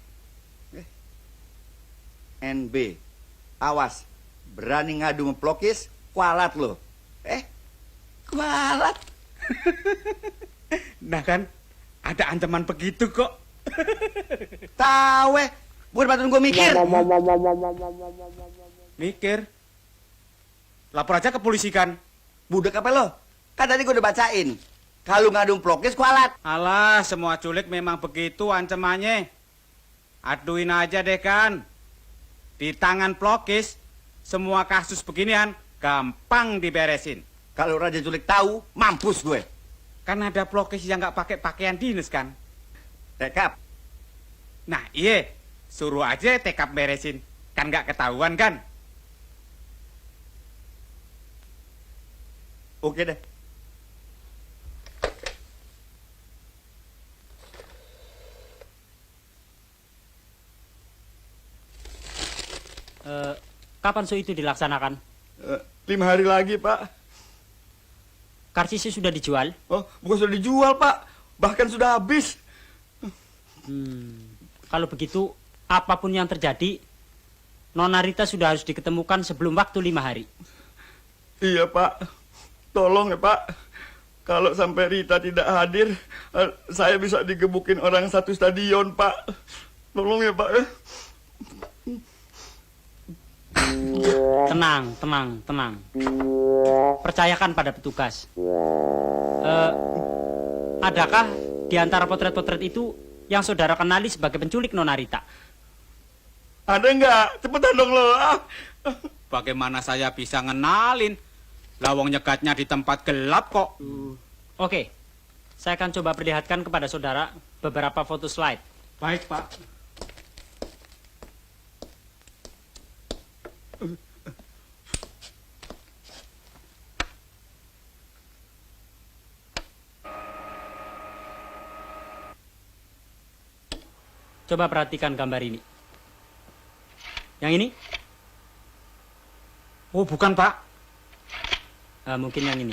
NB. Awas. Berani ngadu memplokis, kualat lo. Kualat. Nah kan, ada ancaman begitu kok. Tahu bukan bantuin gue mikir. Mikir? Lapor aja ke polisi kan. Budak apa lo? Kan tadi gue udah bacain. Kalau ngadu memplokis, kualat. Alah, semua culik memang begitu ancamannya. Aduin aja deh kan. Di tangan pelokis, semua kasus beginian gampang diberesin. Kalau Raja Culik tahu, mampus gue. Kan ada pelokis yang nggak pakai pakaian dinas kan? Tekap. Nah iya, suruh aja tekap beresin. Kan nggak ketahuan kan? Oke deh. Kapan show itu dilaksanakan? 5 hari lagi, Pak. Karsisnya sudah dijual? Oh, bukan sudah dijual, Pak. Bahkan sudah habis. Kalau begitu, apapun yang terjadi, Nona Rita sudah harus diketemukan sebelum waktu 5 hari. Iya, Pak. Tolong ya, Pak. Kalau sampai Rita tidak hadir, saya bisa digebukin orang satu stadion, Pak. Tolong ya, Pak. Tenang. Percayakan pada petugas. Adakah di antara potret-potret itu yang saudara kenali sebagai penculik Nona Rita? Ada nggak? Cepetan dong lo. Bagaimana saya bisa ngenalin? Lawang nyegatnya di tempat gelap kok. Oke, saya akan coba perlihatkan kepada saudara beberapa foto slide. Baik, Pak. Coba perhatikan gambar ini. Yang ini? Oh, bukan, Pak. Mungkin yang ini.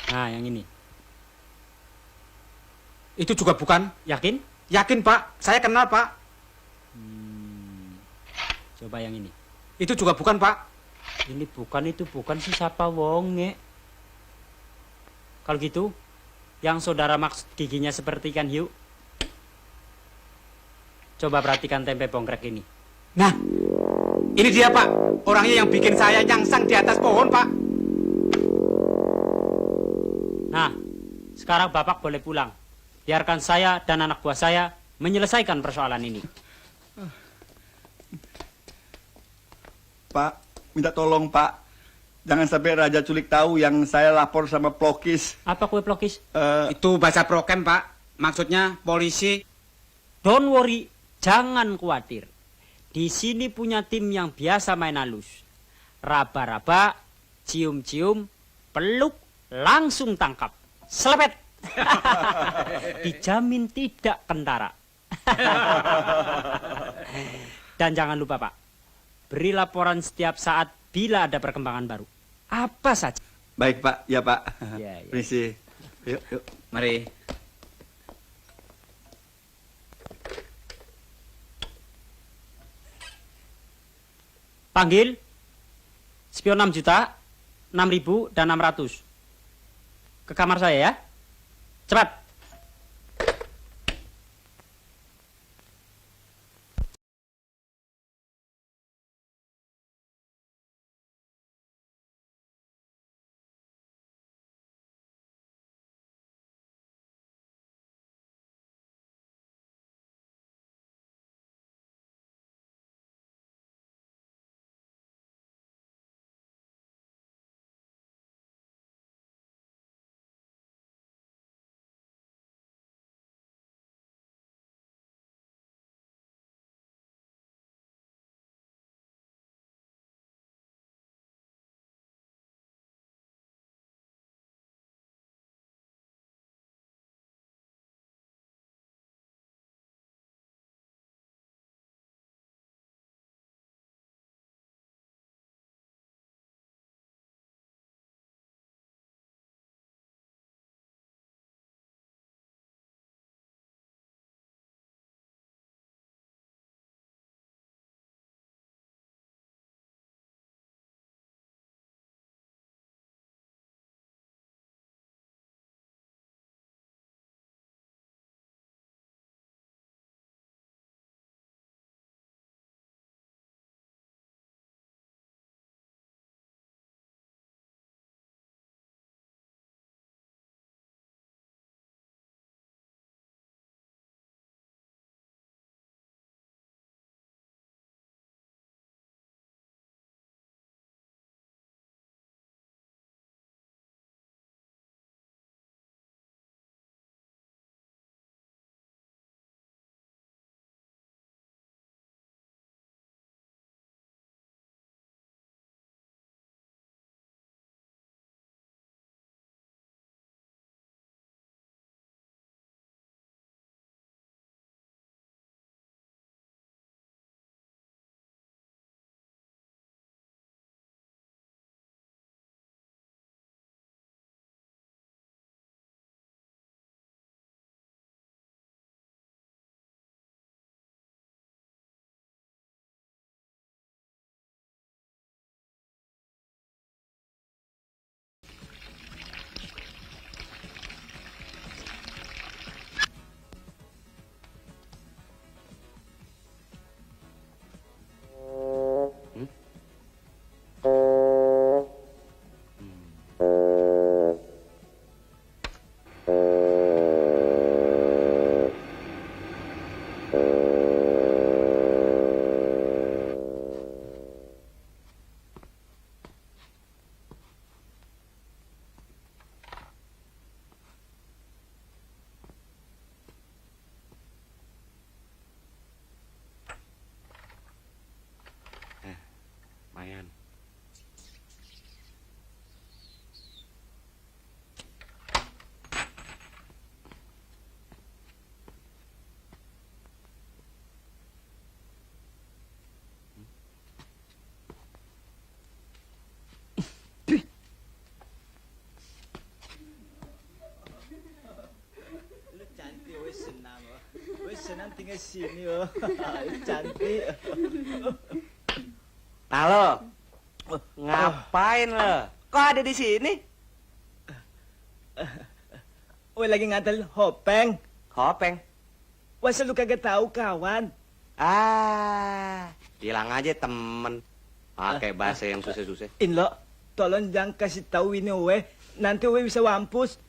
Nah, yang ini. Itu juga bukan. Yakin? Yakin, Pak. Saya kenal, Pak. Coba yang ini. Itu juga bukan, Pak. Ini bukan, itu bukan si siapa wonge. Kalau gitu, yang saudara maksud giginya seperti ikan hiu. Coba perhatikan tempe bongkrek ini. Nah, ini dia, Pak. Orangnya yang bikin saya nyangsang di atas pohon, Pak. Nah, sekarang Bapak boleh pulang. Biarkan saya dan anak buah saya menyelesaikan persoalan ini. Pak, minta tolong, Pak. Jangan sampai Raja Culik tahu yang saya lapor sama pelokis. Apa kue pelokis? Itu bahasa prokem, Pak. Maksudnya polisi. Don't worry, jangan khawatir. Di sini punya tim yang biasa main halus. Raba-raba, cium-cium, peluk, langsung tangkap. Selepet. Dijamin tidak kentara. Dan jangan lupa, Pak. Beri laporan setiap saat bila ada perkembangan baru. Apa saja. Baik, Pak. Ya, Pak. Ya. Permisi. Yuk. Mari. Panggil spion 6 juta, 6.000 dan 600. Ke kamar saya ya. Cepat. Lumayan. Cantik, wes senang, wes senang tinggal sini, cantik. Halo. Ngapain lo? Kok ada di sini? Wes lagi ngantel hopeng. Hopeng. Wes lu kagak tahu kawan. Bilang aja temen. Pakai bahasa yang susah-susah. Inlo, tolong jangan kasih tahu ini weh. Nanti weh bisa wampus.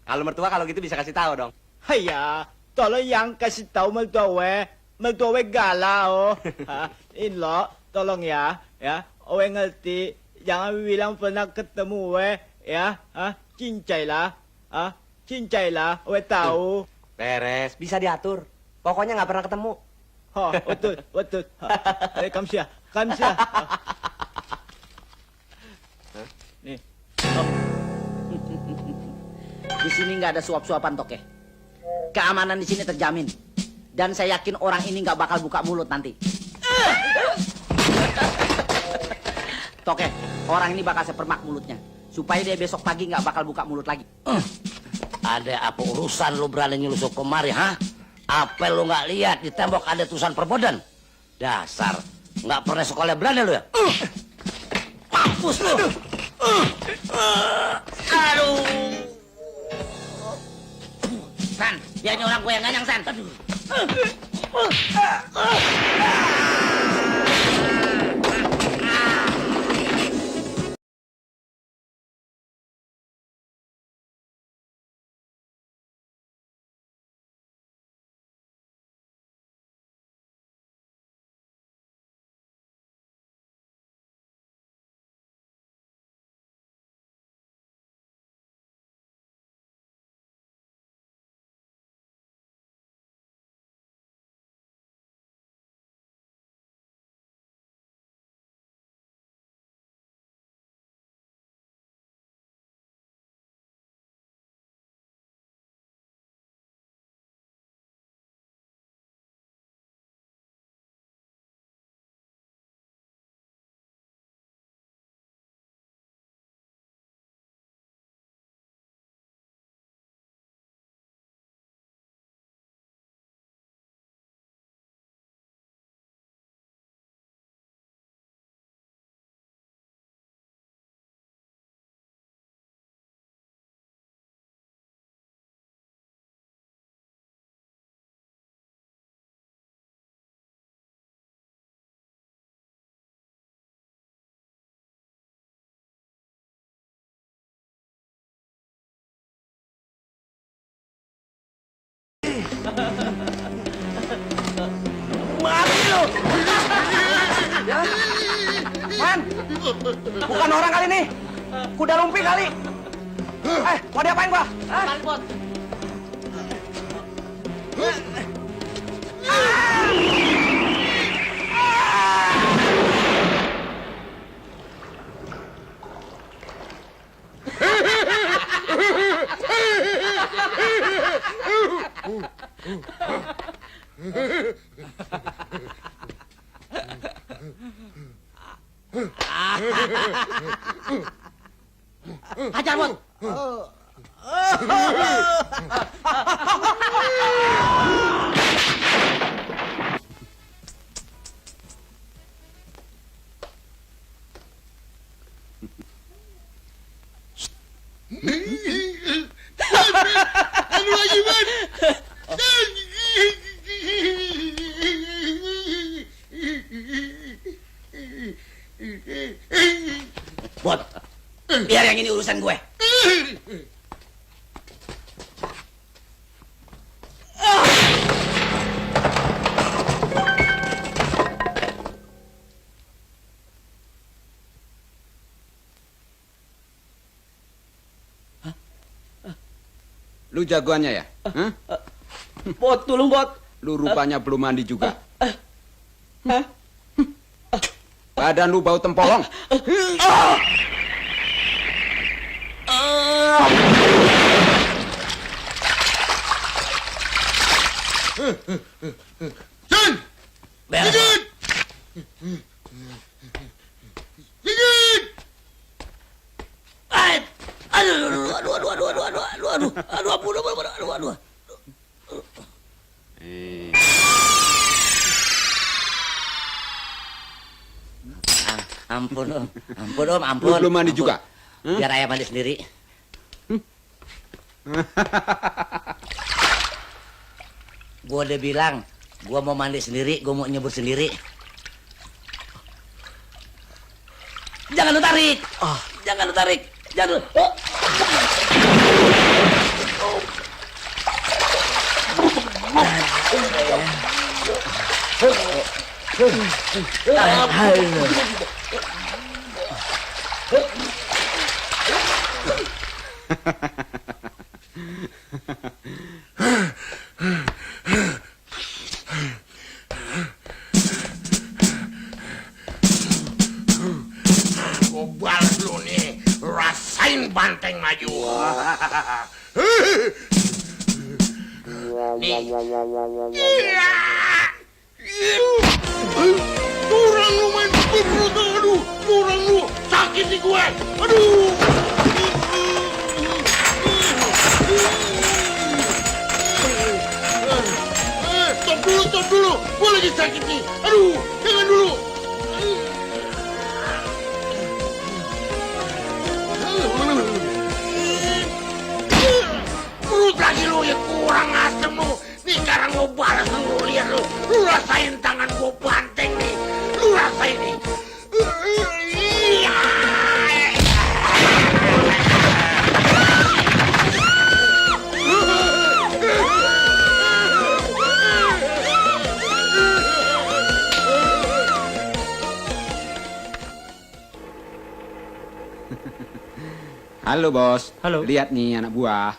Kalau mertua kalau gitu bisa kasih tahu dong. Haya, tolong yang kasih tahu mertua weh. Mertua weh galau. Inlo, tolong ya. Weh ngerti. Jangan bilang pernah ketemu weh. Ya, cincai lah. Cincai lah, weh tahu. Beres, bisa diatur. Pokoknya nggak pernah ketemu. Betul. Kamsia. Nih. Di sini nggak ada suap-suapan, Toke. Keamanan di sini terjamin. Dan saya yakin orang ini nggak bakal buka mulut nanti. Toke, orang ini bakal saya permak mulutnya. Supaya dia besok pagi nggak bakal buka mulut lagi. Ada apa urusan lu berani nyulusuk kemari, ha? Apa lu nggak lihat di tembok ada tulisan perbodan? Dasar, nggak pernah sekolah berani lu ya? Mampus lu! Aduh! San, dia ini orang gue yang ganyang, San. Mati lu! Ya. Man, bukan orang kali nih. Kuda lumping kali. Mau diapain gua? Hah? Bot. Hajar, Bot! Anu lagi, Man? Bot, biar yang ini urusan gue. Lu jagoannya ya? Hah? Bot, tolong Bot. Lu rupanya belum mandi juga. Badan lu bau tempolong. San! Beres. Sigit! Sigit! Aduh. Ampun, Om. Lu belum mandi juga. Biar ayah mandi sendiri. Gua udah bilang, gua mau mandi sendiri, gua mau nyebur sendiri. Jangan lu tarik. Jangan lu tarik. Jangan lu. Gua balas lu nih. Rasain banteng maju. Nih. Iya. Curang lu main pukul. Aduh, curang lu. Sakit nih gue. Aduh. Stop dulu, stop dulu. Gue lagi sakit nih. Aduh, jangan dulu. Perut lagi lu ya kurang asem lu. Nih sekarang gue balas lu, lihat lu. Lu rasain tangan gue banteng nih. Lu rasain nih. Halo bos. Halo. Lihat nih anak buah.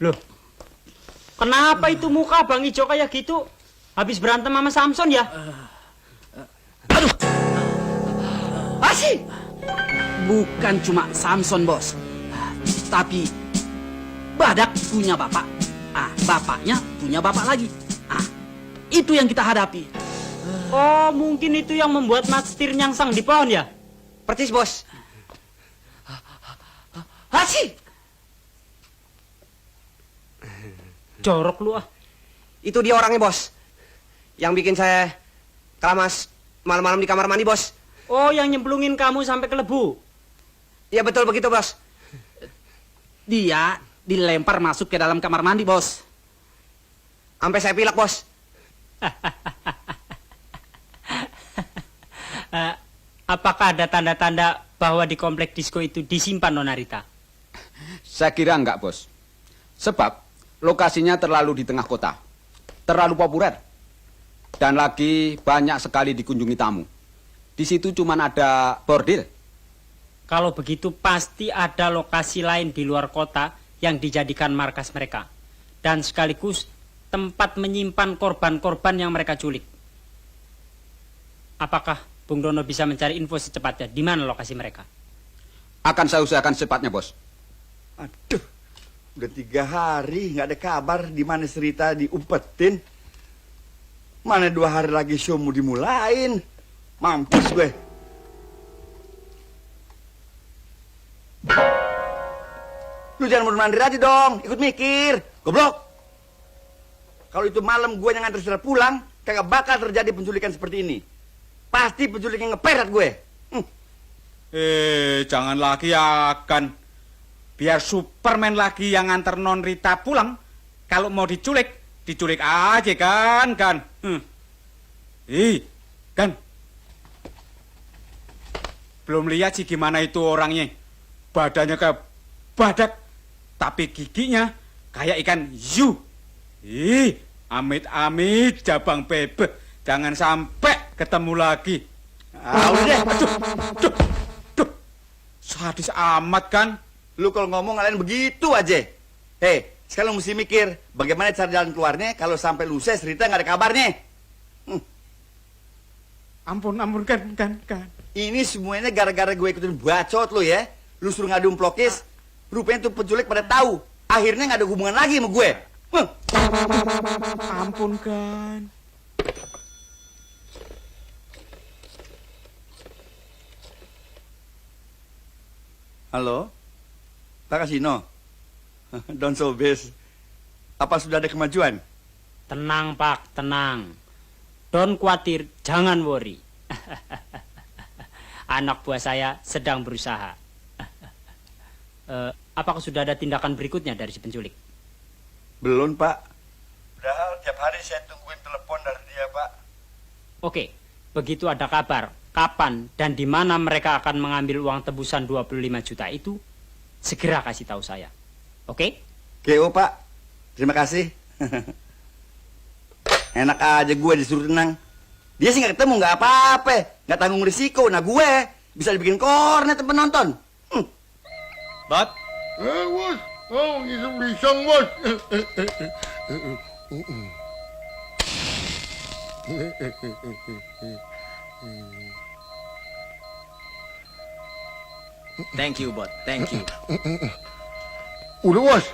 Loh, kenapa itu muka Bang Ijo kayak gitu? Habis berantem sama Samson ya? Pasti bukan cuma Samson, bos. Tapi Badak punya bapak. Bapaknya punya bapak lagi. Itu yang kita hadapi. Oh, mungkin itu yang membuat Mas Tir nyangsang di pohon ya? Percis, bos. Pasti Jorok lu ah. Itu dia orangnya, bos. Yang bikin saya keramas malam-malam di kamar mandi, bos. Oh, yang nyemplungin kamu sampai ke lebu. Iya, betul begitu, bos. dia dilempar masuk ke dalam kamar mandi, bos. Sampai saya pilek, bos. Apakah ada tanda-tanda bahwa di komplek disco itu disimpan Nona Rita? Saya kira enggak, bos. Sebab lokasinya terlalu di tengah kota. Terlalu populer. Dan lagi banyak sekali dikunjungi tamu. Di situ cuma ada bordil. Kalau begitu pasti ada lokasi lain di luar kota yang dijadikan markas mereka. Dan sekaligus tempat menyimpan korban-korban yang mereka culik. Apakah Bung Dono bisa mencari info secepatnya di mana lokasi mereka? Akan saya usahakan secepatnya, bos. Aduh, udah 3 hari nggak ada kabar di mana Serita diumpetin. Mana 2 hari lagi show mau dimulain. Mampus gue. Lu jangan mundur-mandir aja dong, ikut mikir. Goblok. Kalau itu malam gue yang nganter Serita pulang, kagak bakal terjadi penculikan seperti ini. Pasti penculiknya ngeperet gue. Jangan lagi akan. Biar Superman lagi yang nganter Non Rita pulang. Kalau mau diculik, diculik aja kan. Kan. Belum lihat sih gimana itu orangnya. Badannya kayak badak, tapi giginya kayak ikan hiu. Amit-amit jabang bebek. Jangan sampai ketemu lagi. Udah deh. Aduh. Sadis amat kan. Lu kalau ngomong kalian begitu aja. Hei, sekarang lu mesti mikir bagaimana cara jalan keluarnya kalau sampai lusa Serita nggak ada kabarnya. Ampun kan. Ini semuanya gara-gara gue ikutin bacot lu ya. Lu suruh ngadu Plokis, rupanya tuh penculik pada tahu. Akhirnya nggak ada hubungan lagi sama gue. Ampun kan. Halo, Pak Kasino. Don Sobes. Apa sudah ada kemajuan? Tenang Pak, tenang. Don't khawatir, jangan worry. Anak buah saya sedang berusaha. Apakah sudah ada tindakan berikutnya dari si penculik? Belum, Pak. Padahal tiap hari saya tungguin telepon dari dia, Pak. Oke, begitu ada kabar kapan dan di mana mereka akan mengambil uang tebusan 25 juta itu, segera kasih tahu saya. Oke? GO, Pak. Terima kasih. Enak aja gue disuruh tenang. Dia sih nggak ketemu, nggak apa-apa. Nggak tanggung risiko. Nah gue bisa dibikin kornet penonton. Bot. Bos. Oh, iseng-iseng, bos. Thank you, Bot. Thank you. Udah, bos.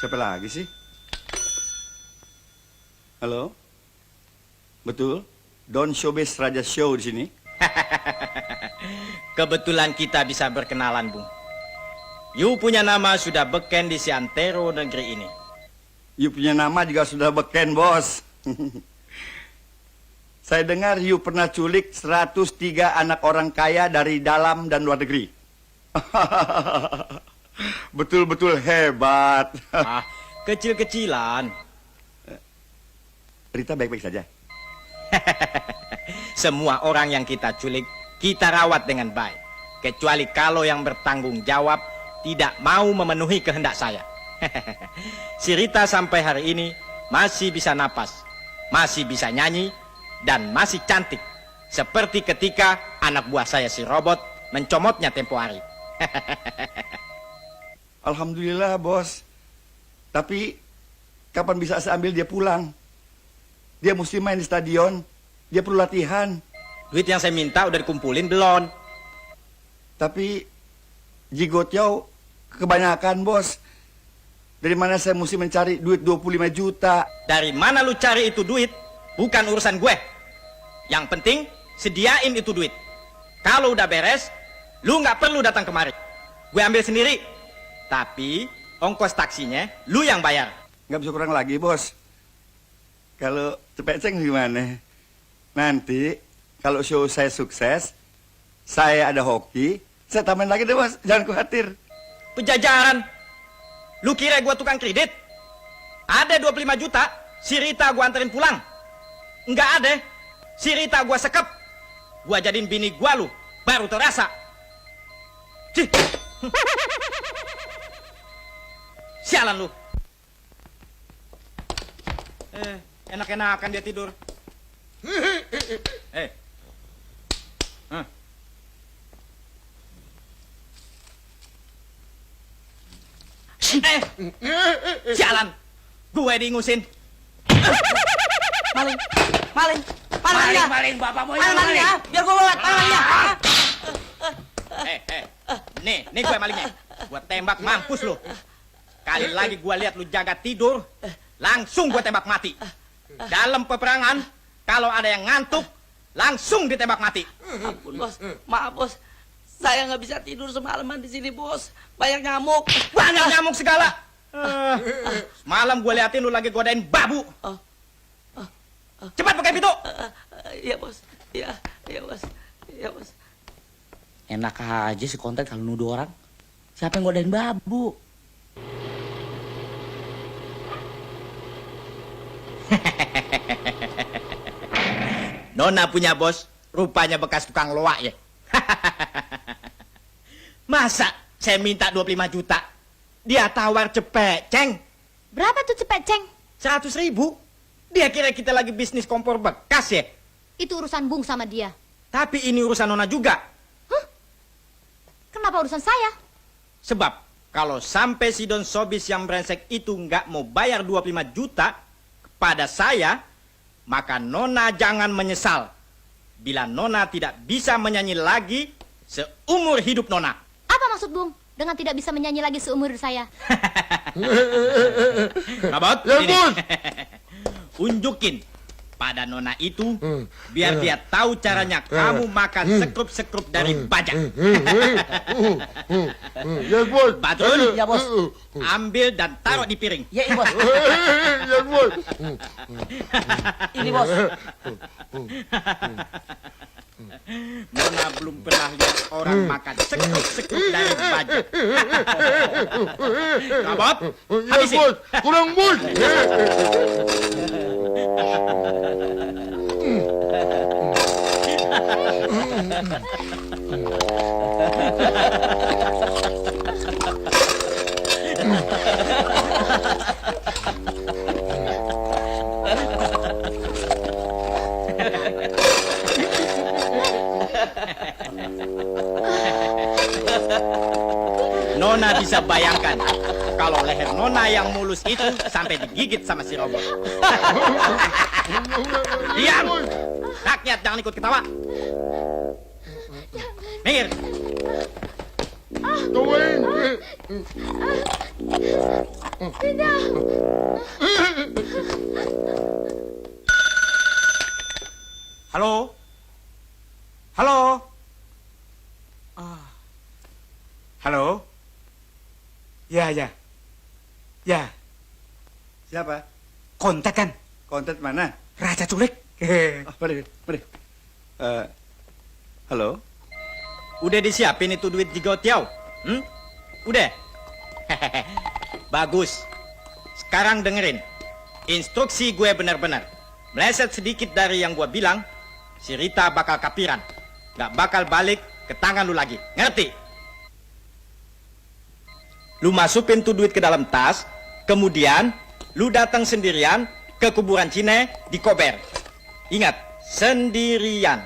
Siapa lagi sih? Halo? Betul. Don Showbiz Raja Show di sini. Kebetulan kita bisa berkenalan, Bung. You punya nama sudah beken di seantero negeri ini. You punya nama juga sudah beken, bos. Saya dengar you pernah culik 103 anak orang kaya dari dalam dan luar negeri. Betul-betul hebat. Ah, kecil-kecilan. Rita baik-baik saja. Semua orang yang kita culik, kita rawat dengan baik. Kecuali kalau yang bertanggung jawab tidak mau memenuhi kehendak saya. Si Rita sampai hari ini masih bisa napas, masih bisa nyanyi, dan masih cantik. Seperti ketika anak buah saya si Robot mencomotnya tempo hari. Alhamdulillah, bos. Tapi kapan bisa saya ambil dia pulang? Dia mesti main di stadion. Dia perlu latihan. Duit yang saya minta udah dikumpulin belum? Tapi Jigotyao kebanyakan, bos. Dari mana saya mesti mencari duit 25 juta? Dari mana lu cari itu duit? Bukan urusan gue. Yang penting sediain itu duit. Kalau udah beres, lu nggak perlu datang kemari. Gue ambil sendiri. Tapi ongkos taksinya lu yang bayar. Nggak bisa kurang lagi, bos. Kalau cepet ceng gimana? Nanti kalau show saya sukses, saya ada hoki, saya tambahin lagi deh, bos. Jangan khawatir. Pejajaran. Lu kira gua tukang kredit? Ada 25 juta, si Rita gua anterin pulang. Enggak ada. Si Rita gua sekep. Gua jadiin bini gua lu, baru terasa. Cih. Sialan lu. Enak-enakan dia tidur. Jalan, gue diingusin. Maling, bapak mau maling. Biar gue bawa, malingnya. Nih gue malingnya. Gue tembak mampus lu. Kali lagi gue lihat lu jaga tidur, langsung gue tembak mati. Dalam peperangan, kalau ada yang ngantuk, langsung ditembak mati. Ampun, bos. Maaf, bos. Saya nggak bisa tidur semalaman di sini, bos. Banyak nyamuk. Banyak nyamuk segala. Malam gue liatin lu lagi godain babu. Cepat pakai pintu. Iya, bos. Iya, bos. Iya, bos. Enak aja si konten kalau nuduh orang. Siapa yang godain babu? Nona punya bos, rupanya bekas tukang loak ya. Masa saya minta 25 juta, dia tawar cepet, ceng. Berapa tuh cepet, Ceng? 100.000. Dia kira kita lagi bisnis kompor bekas ya. Itu urusan Bung sama dia. Tapi ini urusan Nona juga. Kenapa urusan saya? Sebab kalau sampai si Don Sobis yang brengsek itu nggak mau bayar 25 juta kepada saya, maka Nona jangan menyesal bila Nona tidak bisa menyanyi lagi seumur hidup Nona. Apa maksud Bung dengan tidak bisa menyanyi lagi seumur saya? Kabot, ini. Unjukin pada Nona itu biar dia tahu caranya kamu makan sekrup-sekrup dari bajak. Ya, bos. Batrun, Ya, bos. ambil dan taruh di piring. Ya, bos. Ya, bos. Ini, bos. Nona belum pernah lihat orang makan sekrup-sekrup dari bajak. Kabot, Ya, habisin. bos. Kurang, bos. Nona bisa bayangkan kalau leher Nona yang mulus itu sampai digigit sama si robot. Diam! Rakyat jangan ikut ketawa. Minggir. Tungguin. Halo? Halo? Ah. Halo? Ya, ya. Ya, Siapa? kontak kan? Konten mana? Raja Culik. Mari, mari. Halo? Udah disiapin itu duit Jigo Tiao? Udah? Bagus. Sekarang dengerin. Instruksi gue benar-benar. Meleset sedikit dari yang gue bilang, si Rita bakal kapiran. Gak bakal balik ke tangan lu lagi. Ngerti? Lu masukin tuh duit ke dalam tas, kemudian lu datang sendirian ke kuburan Cine di Kober. Ingat, sendirian.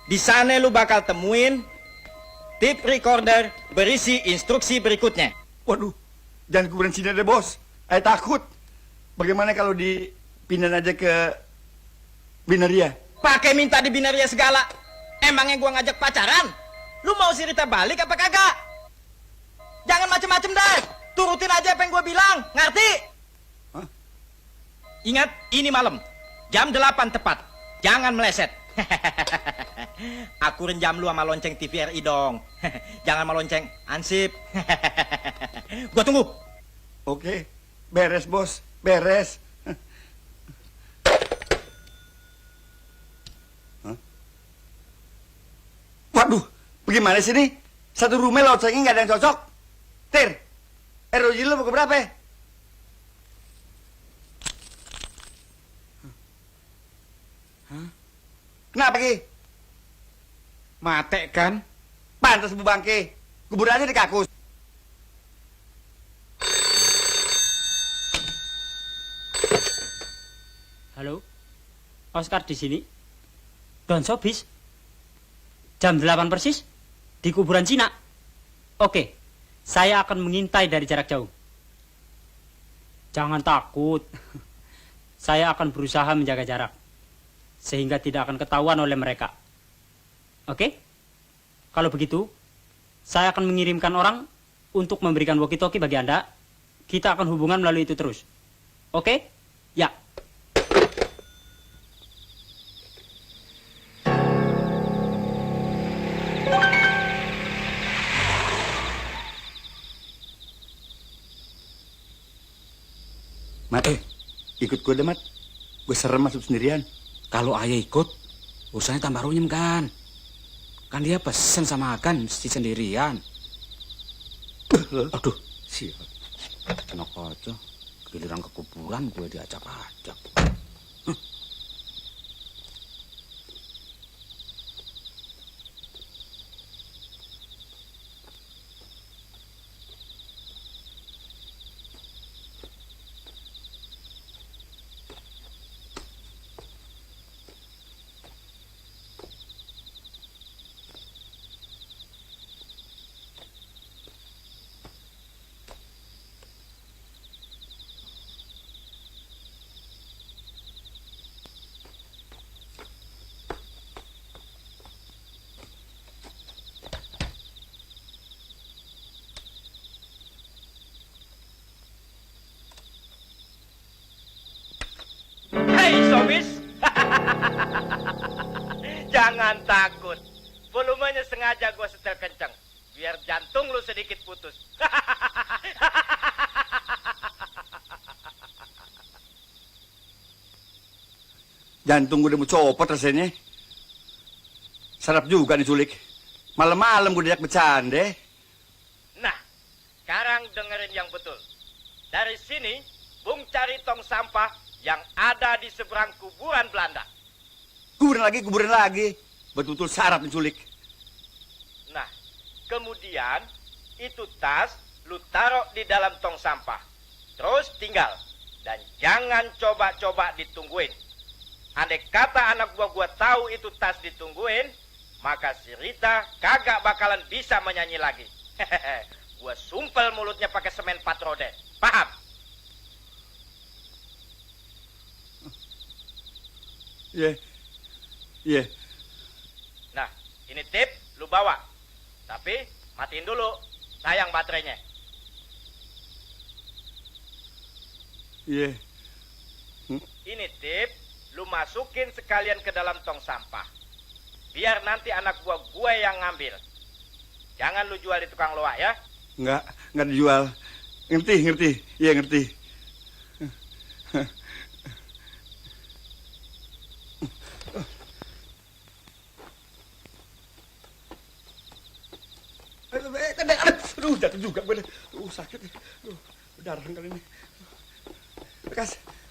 Di sana lu bakal temuin tape recorder berisi instruksi berikutnya. Waduh, jangan kuburan sini deh bos. Saya takut. Bagaimana kalau dipindahin aja ke Binaria? Pakai minta di Binaria segala. Emangnya gua ngajak pacaran? Lu mau si Rita balik apa kagak? Jangan macem-macem dah. Turutin aja apa yang gua bilang. Ngerti? Hah? Ingat, ini malam. Jam 8 tepat. Jangan meleset. Akurin jam lu sama lonceng TVRI dong. Jangan sama lonceng Ansip. Gua tunggu. Oke, beres bos, beres. Hah? Waduh, bagaimana sih ini? Satu rumah loncengnya nggak ada yang cocok. Tir, ROJ lu mau ke berapa? Kenapa Ki? Mate kan? Pantas Bu Bangke. Kubur aja di kakus. Halo, Oscar di sini. Don Sobis. Jam 8 persis di kuburan Cina. Oke, saya akan mengintai dari jarak jauh. Jangan takut. Saya akan berusaha menjaga jarak sehingga tidak akan ketahuan oleh mereka. Oke? Kalau begitu, saya akan mengirimkan orang untuk memberikan walkie-talkie bagi Anda. Kita akan hubungan melalui itu terus. Oke? Ya. Mat, ikut gue deh Mat. Gue serem masuk sendirian. Kalau ayah ikut, urusannya tambah runyem kan? Kan dia pesen sama Agan mesti sendirian. Aduh, siap. Enak aja. Giliran ke kuburan gue diajak-ajak. Hei Sobis. Jangan takut. Volumenya sengaja gua setel kenceng. Biar jantung lu sedikit putus. Jantung gue udah mau copot rasanya. Sarap juga diculik. Malam-malam gue diajak bercanda. Nah, sekarang dengerin yang betul. Dari sini, Bung cari tong sampah yang ada di seberang kuburan Belanda. Kuburan lagi. Betul-betul sarap diculik. Nah, kemudian itu tas lu taruh di dalam tong sampah. Terus tinggal. Dan jangan coba-coba ditungguin. Andai kata anak gua tahu itu tas ditungguin, maka si Rita kagak bakalan bisa menyanyi lagi. Gua sumpel mulutnya pakai semen 4 rode. Paham? Iya. Iya. Nah, ini tip lu bawa. Tapi matiin dulu. Sayang baterainya. Iya. Ini tip lu masukin sekalian ke dalam tong sampah. Biar nanti anak buah gue yang ngambil. Jangan lu jual di tukang loak ya. Enggak dijual. Ngerti. Iya, ngerti. Aduh, jatuh juga gue. Sakit. Berdarah kali ini.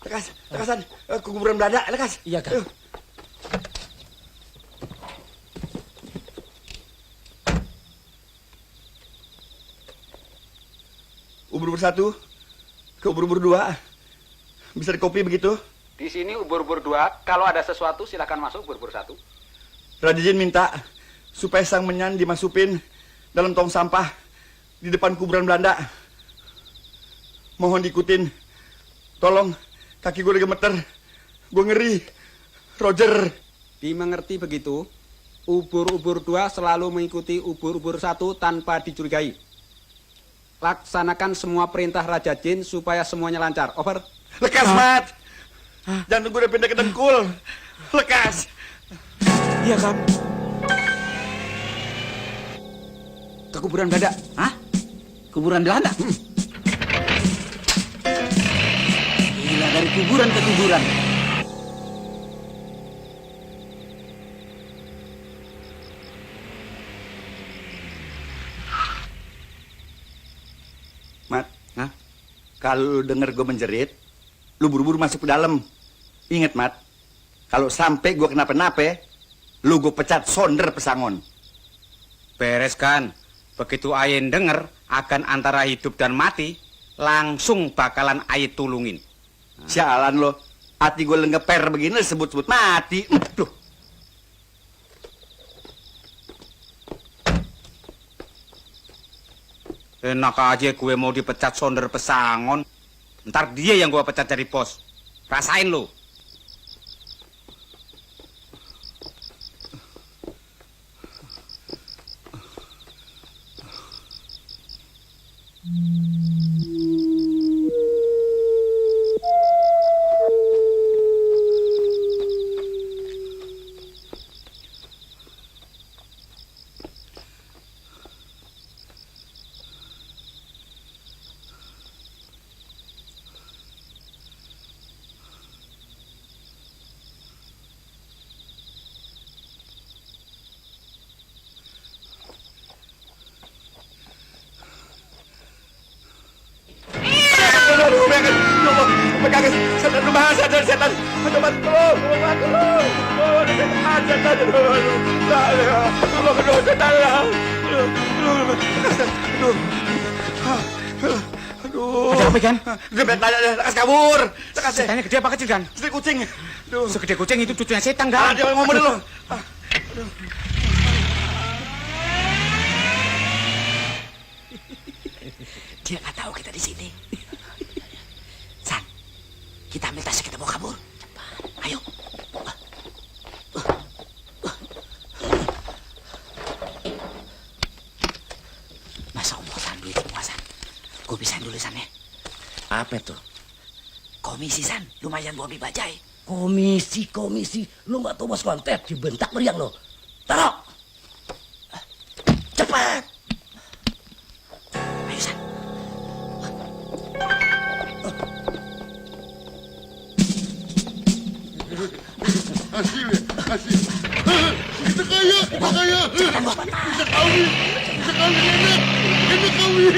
Lekasan. Kuburan Belanda, lekas. Iya, Kang. Ubur-ubur 1 ke ubur-ubur 2. Bisa dikopi begitu? Di sini ubur-ubur 2, kalau ada sesuatu silakan masuk ubur-ubur 1. Radijin minta supaya sang menyan dimasukin dalam tong sampah di depan kuburan Belanda. Mohon diikutin. Tolong, kaki gue udah gemeter. Gue ngeri. Roger. Dimengerti begitu, ubur-ubur 2 selalu mengikuti ubur-ubur 1 tanpa dicurigai. Laksanakan semua perintah Raja Jin supaya semuanya lancar. Over. Lekas, Mat. Jantung gue udah pindah ke dengkul. Lekas. Iya, kan? Ke kuburan Belanda. Hah? Kuburan Belanda? Gila, dari kuburan ke kuburan. Mat, kalau lu denger gue menjerit, lu buru-buru masuk ke dalam. Ingat, Mat, kalau sampai gue kenapa-napa, lu gue pecat sonder pesangon. Bereskan. Begitu Ayen denger akan antara hidup dan mati, langsung bakalan Ayen tulungin. Sialan lo, hati gue lengeper begini sebut-sebut mati. Duh. Enak aja gue mau dipecat sonder pesangon. Ntar dia yang gue pecat jadi bos. Rasain lo. Setan. Aduh, Mat, tolong. Setan. Aduh. Ada apa, Gan? Gue tanya deh, lekas kabur. Lekas deh. Setannya gede apa kecil, Gan? Segede kucing. Aduh. Segede kucing itu cucunya setan, Gan. Dia ngomong dulu. Dia nggak tahu kita di sini. San, kita ambil tasnya, kita mau kabur. Cepat, ayo. Masa Allah, San, duit semua, San. Gue pisahin dulu, San, ya. Apa tuh? Komisi, San. Lumayan buat dibajai. Komisi. Lu nggak tahu bos kontek, dibentak meriang lo. Taruh. Cepat. Ayo, San. Kasih. Kita kaya. Bisa kawin enak kawin.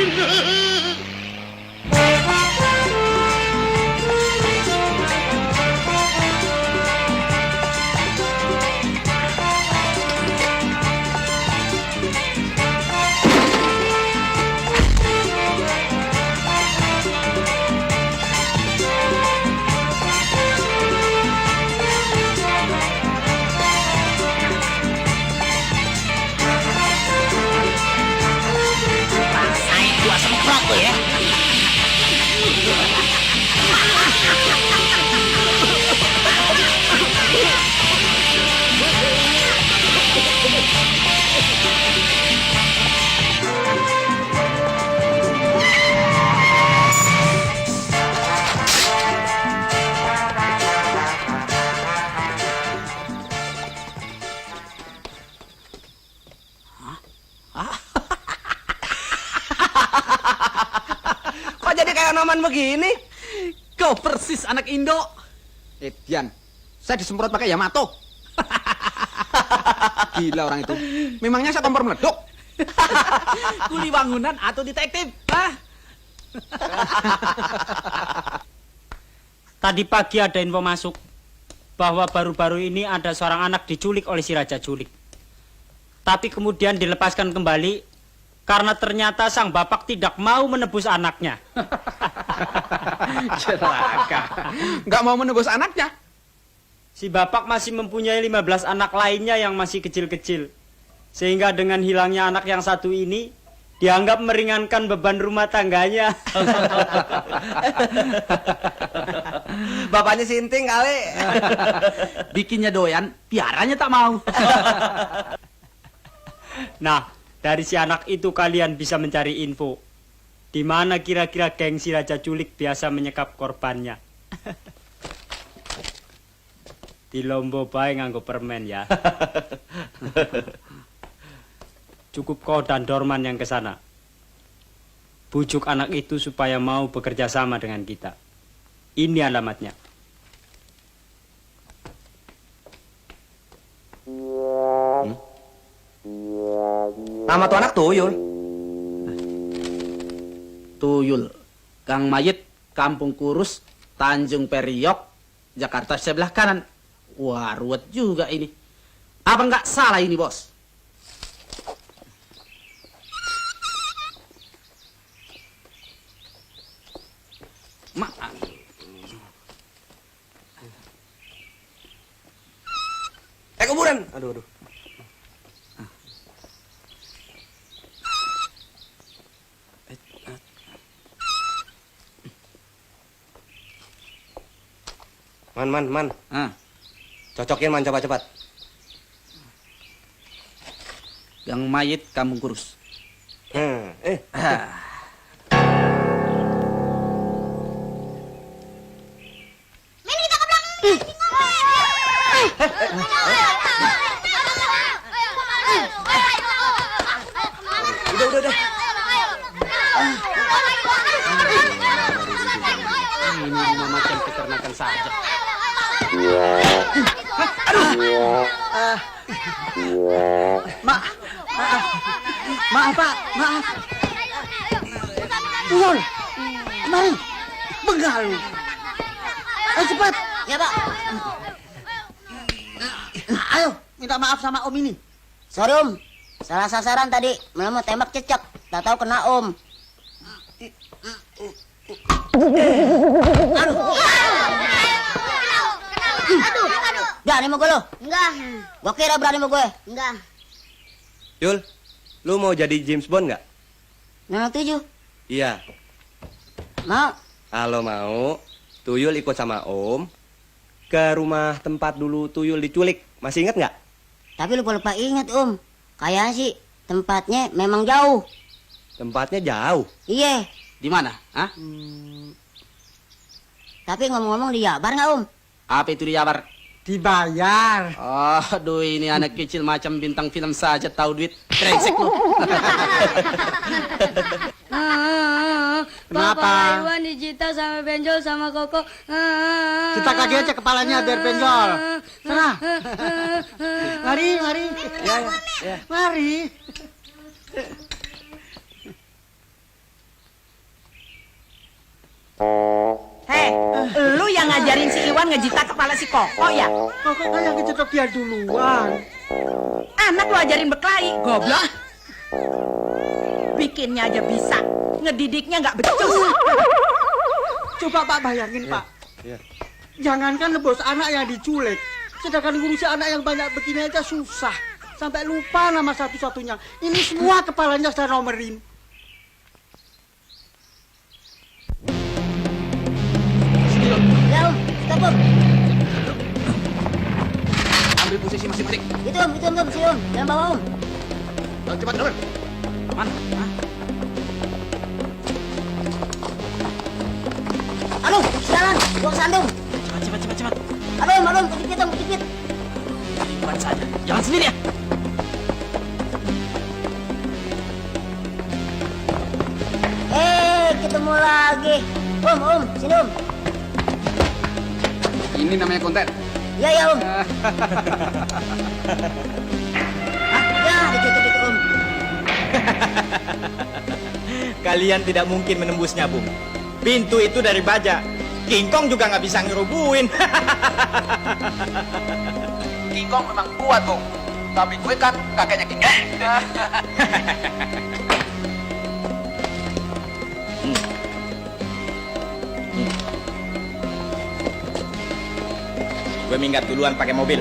aman begini? Kau persis anak Indo. Dian, saya disemprot pakai Yamato. Gila orang itu. Memangnya saya kompor meleduk? Kuli bangunan atau detektif? Hah? Tadi pagi ada info masuk bahwa baru-baru ini ada seorang anak diculik oleh si Raja Culik. Tapi kemudian dilepaskan kembali karena ternyata sang bapak tidak mau menebus anaknya. Celaka. Nggak mau menebus anaknya? Si bapak masih mempunyai 15 anak lainnya yang masih kecil-kecil. Sehingga dengan hilangnya anak yang satu ini, dianggap meringankan beban rumah tangganya. Bapaknya sinting kali. Bikinnya doyan, piaranya tak mau. Nah, dari si anak itu kalian bisa mencari info. Di mana kira-kira geng si Raja Culik biasa menyekap korbannya. Di Lombo bae nganggo permen ya. Cukup kau dan Dorman yang ke sana. Bujuk anak itu supaya mau bekerja sama dengan kita. Ini alamatnya. Nama tuh anak Tuyul. Tuyul, Gang Mayit, Kampung Kurus, Tanjung Periok, Jakarta sebelah kanan. Wah, ruwet juga ini. Apa nggak salah ini, bos? Kuburan. Aduh. Man. Cocokin man, coba cepat. Gang Mayit, Kampung Kurus. Udah. Ini rumah macam peternakan saja. Maaf, Pak. Maaf. Tuyul. Mari. Begal. Ayo cepat. Ya, Pak. Ayo, minta maaf sama Om ini. Sorry Om, salah sasaran tadi. Mau tembak cecek, tak tahu kena Om. Aduh. Berani mau gue lo? Enggak. Gue kira berani mau gue. Enggak. Yul, lu mau jadi James Bond nggak? Memang 7. Iya. Mau? Kalau mau, Tuyul ikut sama Om ke rumah tempat dulu Tuyul diculik. Masih inget nggak? Tapi lupa ingat Om. Kayaknya sih tempatnya memang jauh. Tempatnya jauh. Iya. Di mana? Hah? Tapi ngomong-ngomong di Jabar nggak Om? Apa itu di Jabar? Dibayar. Aduh, ini anak kecil macam bintang film saja tahu duit. Krengsek lu. Kenapa? Iwan dijita sama benjol sama Koko. Kita lagi aja kepalanya biar benjol. Sana. Mari. Ya. Mari. Hei, lu yang ngajarin si Iwan ngejita kepala si Koko ya? Koko kan yang kecetok dia duluan. Anak lu ajarin berkelahi, goblok. Bikinnya aja bisa, ngedidiknya nggak becus. Coba Pak bayangin Pak. Iya. Jangankan nebus anak yang diculik, sedangkan ngurusi anak yang banyak begini aja susah. Sampai lupa nama satu-satunya. Ini semua kepalanya saya nomerin. Ya Om, stop Om. Ambil posisi masing-masing. Itu Om, si Om. Jangan bawa Om. Cepat, Dorman. Mana? Hah? Aduh, jalan. Gua kesandung. Cepat. Aduh, kejepit Om, kejepit. Iwan saja. Jangan sendiri ya. Ketemu lagi. Om, sini Om. Ini namanya konten. Iya, ya Om. Ya, ditutup itu Om. Kalian tidak mungkin menembusnya, Bung. Pintu itu dari baja. King Kong juga nggak bisa ngerubuhin. King Kong memang kuat, Bung. Tapi gue kan kakeknya King Kong. Gue minggat duluan pakai mobil.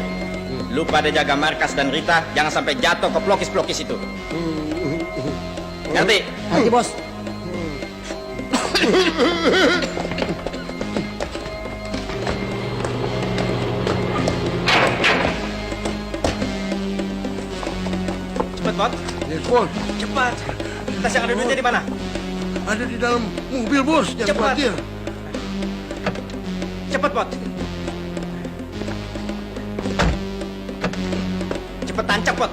Lu pada jaga Markas dan Rita, jangan sampai jatuh ke pelokis-pelokis itu. Ngerti? Ngerti, Bos. Cepet, Bot. Yes, Bos. Cepat. Tas yang ada duitnya di mana? Ada di dalam mobil, Bos. Jangan Cepat. khawatir. Cepet, Bot. Cepetan, cepet.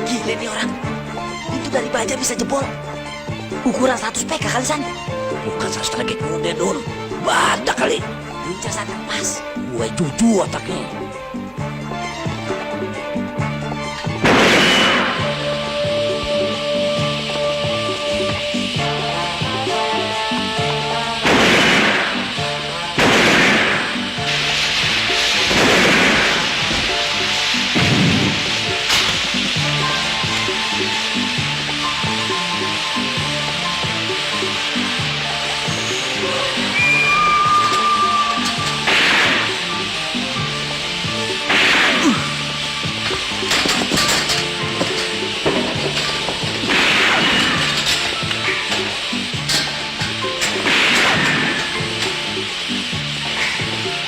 Gila nih orang. Pintu dari baja bisa jebol. Ukuran 100 PK kali, San. Bukan sastra gek muda, Don. Badak kali. Luncur sangat pas. Gue jujur otaknya.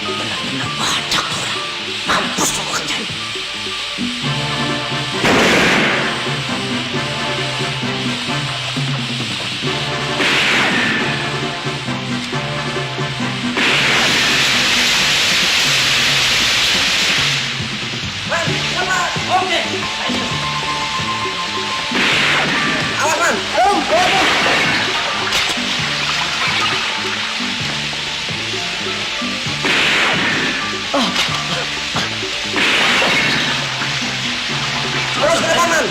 Benar-benar badak orang. Mampus lo kerjain. Awas, Man. Terus ke depan, Man.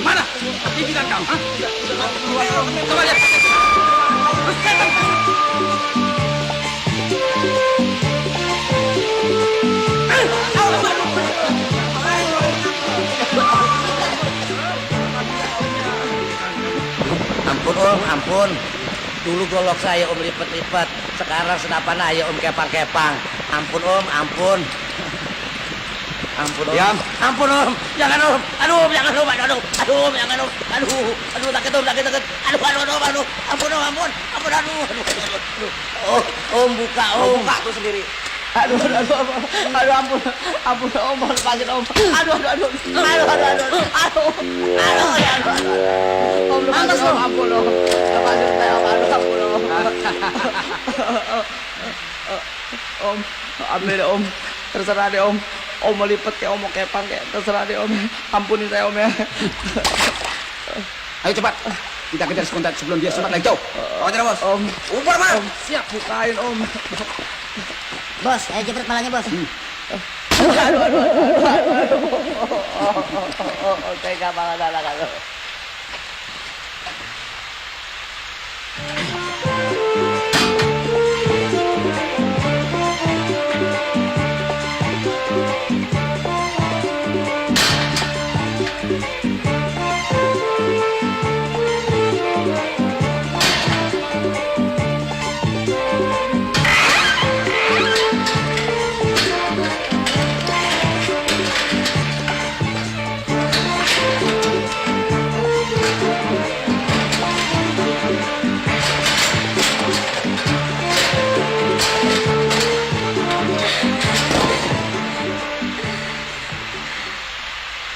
Mana? Pimpinan kamu, ha? Coba lihat. Ampun Om, ampun. Dulu golok saya Om lipat-lipat. Sekarang senapan aja Om kepang-kepang. Ampun Om, ampun. Ampun Om. Diam. Ampun Om. Jangan Om. Aduh Om, jangan Om. Aduh, aduh Om, jangan Om. Aduh, sakit Om, sakit. Aduh. Ampun Om, ampun. Ampun, aduh. Oh, Om buka Om. Buka tuh sendiri. Aduh, ampun Om, lepasin Om. Aduh. Om, lepasin Om, ampun Om. Lepasin saya Om, ampun Om. Om, ambil deh Om. Terserah deh Om. Om mau lipet kayak Om mau kepang kayak terserah deh Om. Ampunin saya Om ya. Ayo cepat. Kita kejar si konten sebelum dia sempat lagi jauh. Wajar, Bos. Om, Umpar, Man. siap bukain Om. Bos, ayo jepret malangnya, Bos. Tega banget anak aku.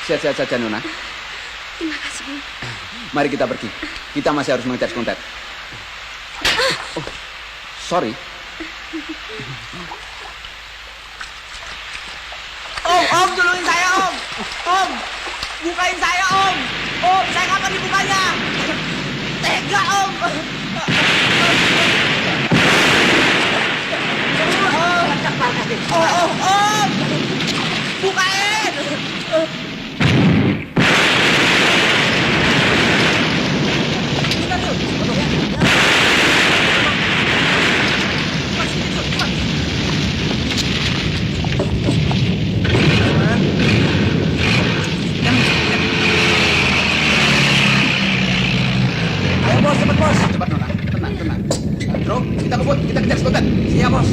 Sehat-sehat saja, Nona. Terima kasih, Bang. Mari kita pergi. Kita masih harus mengejar kontet. Oh, sorry. Om, tolongin saya, Om. Om, bukain saya, Om. Om, saya kapan dibukanya? Tega, Om. Om, bukain. Ayo bos, cepat bos. Cepat Nona, tenang. Bro, kita kebut, kita kejar kontet. Siap bos.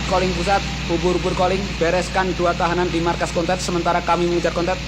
Calling pusat, ubur-ubur calling, bereskan 2 tahanan di markas kontet sementara kami mengejar kontet.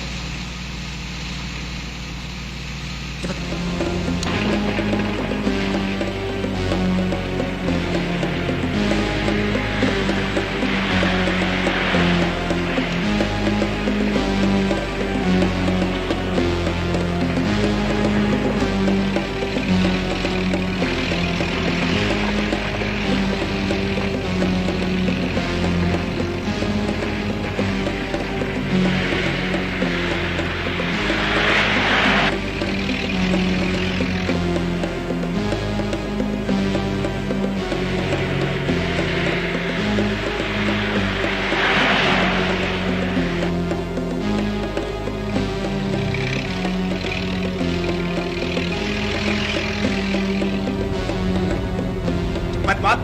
Cepat, Bot.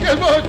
Ya, bos.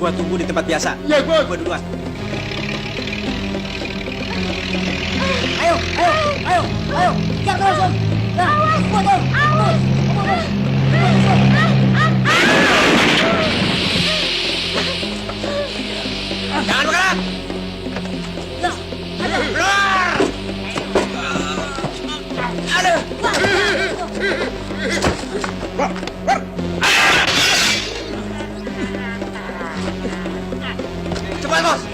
Gua tunggu di tempat biasa. Ya, bos. Gua duluan. Ayo, kejar terus, Om. Nah, buat Om. Jangan bergerak. Nah, ayo. Cepat, Bos.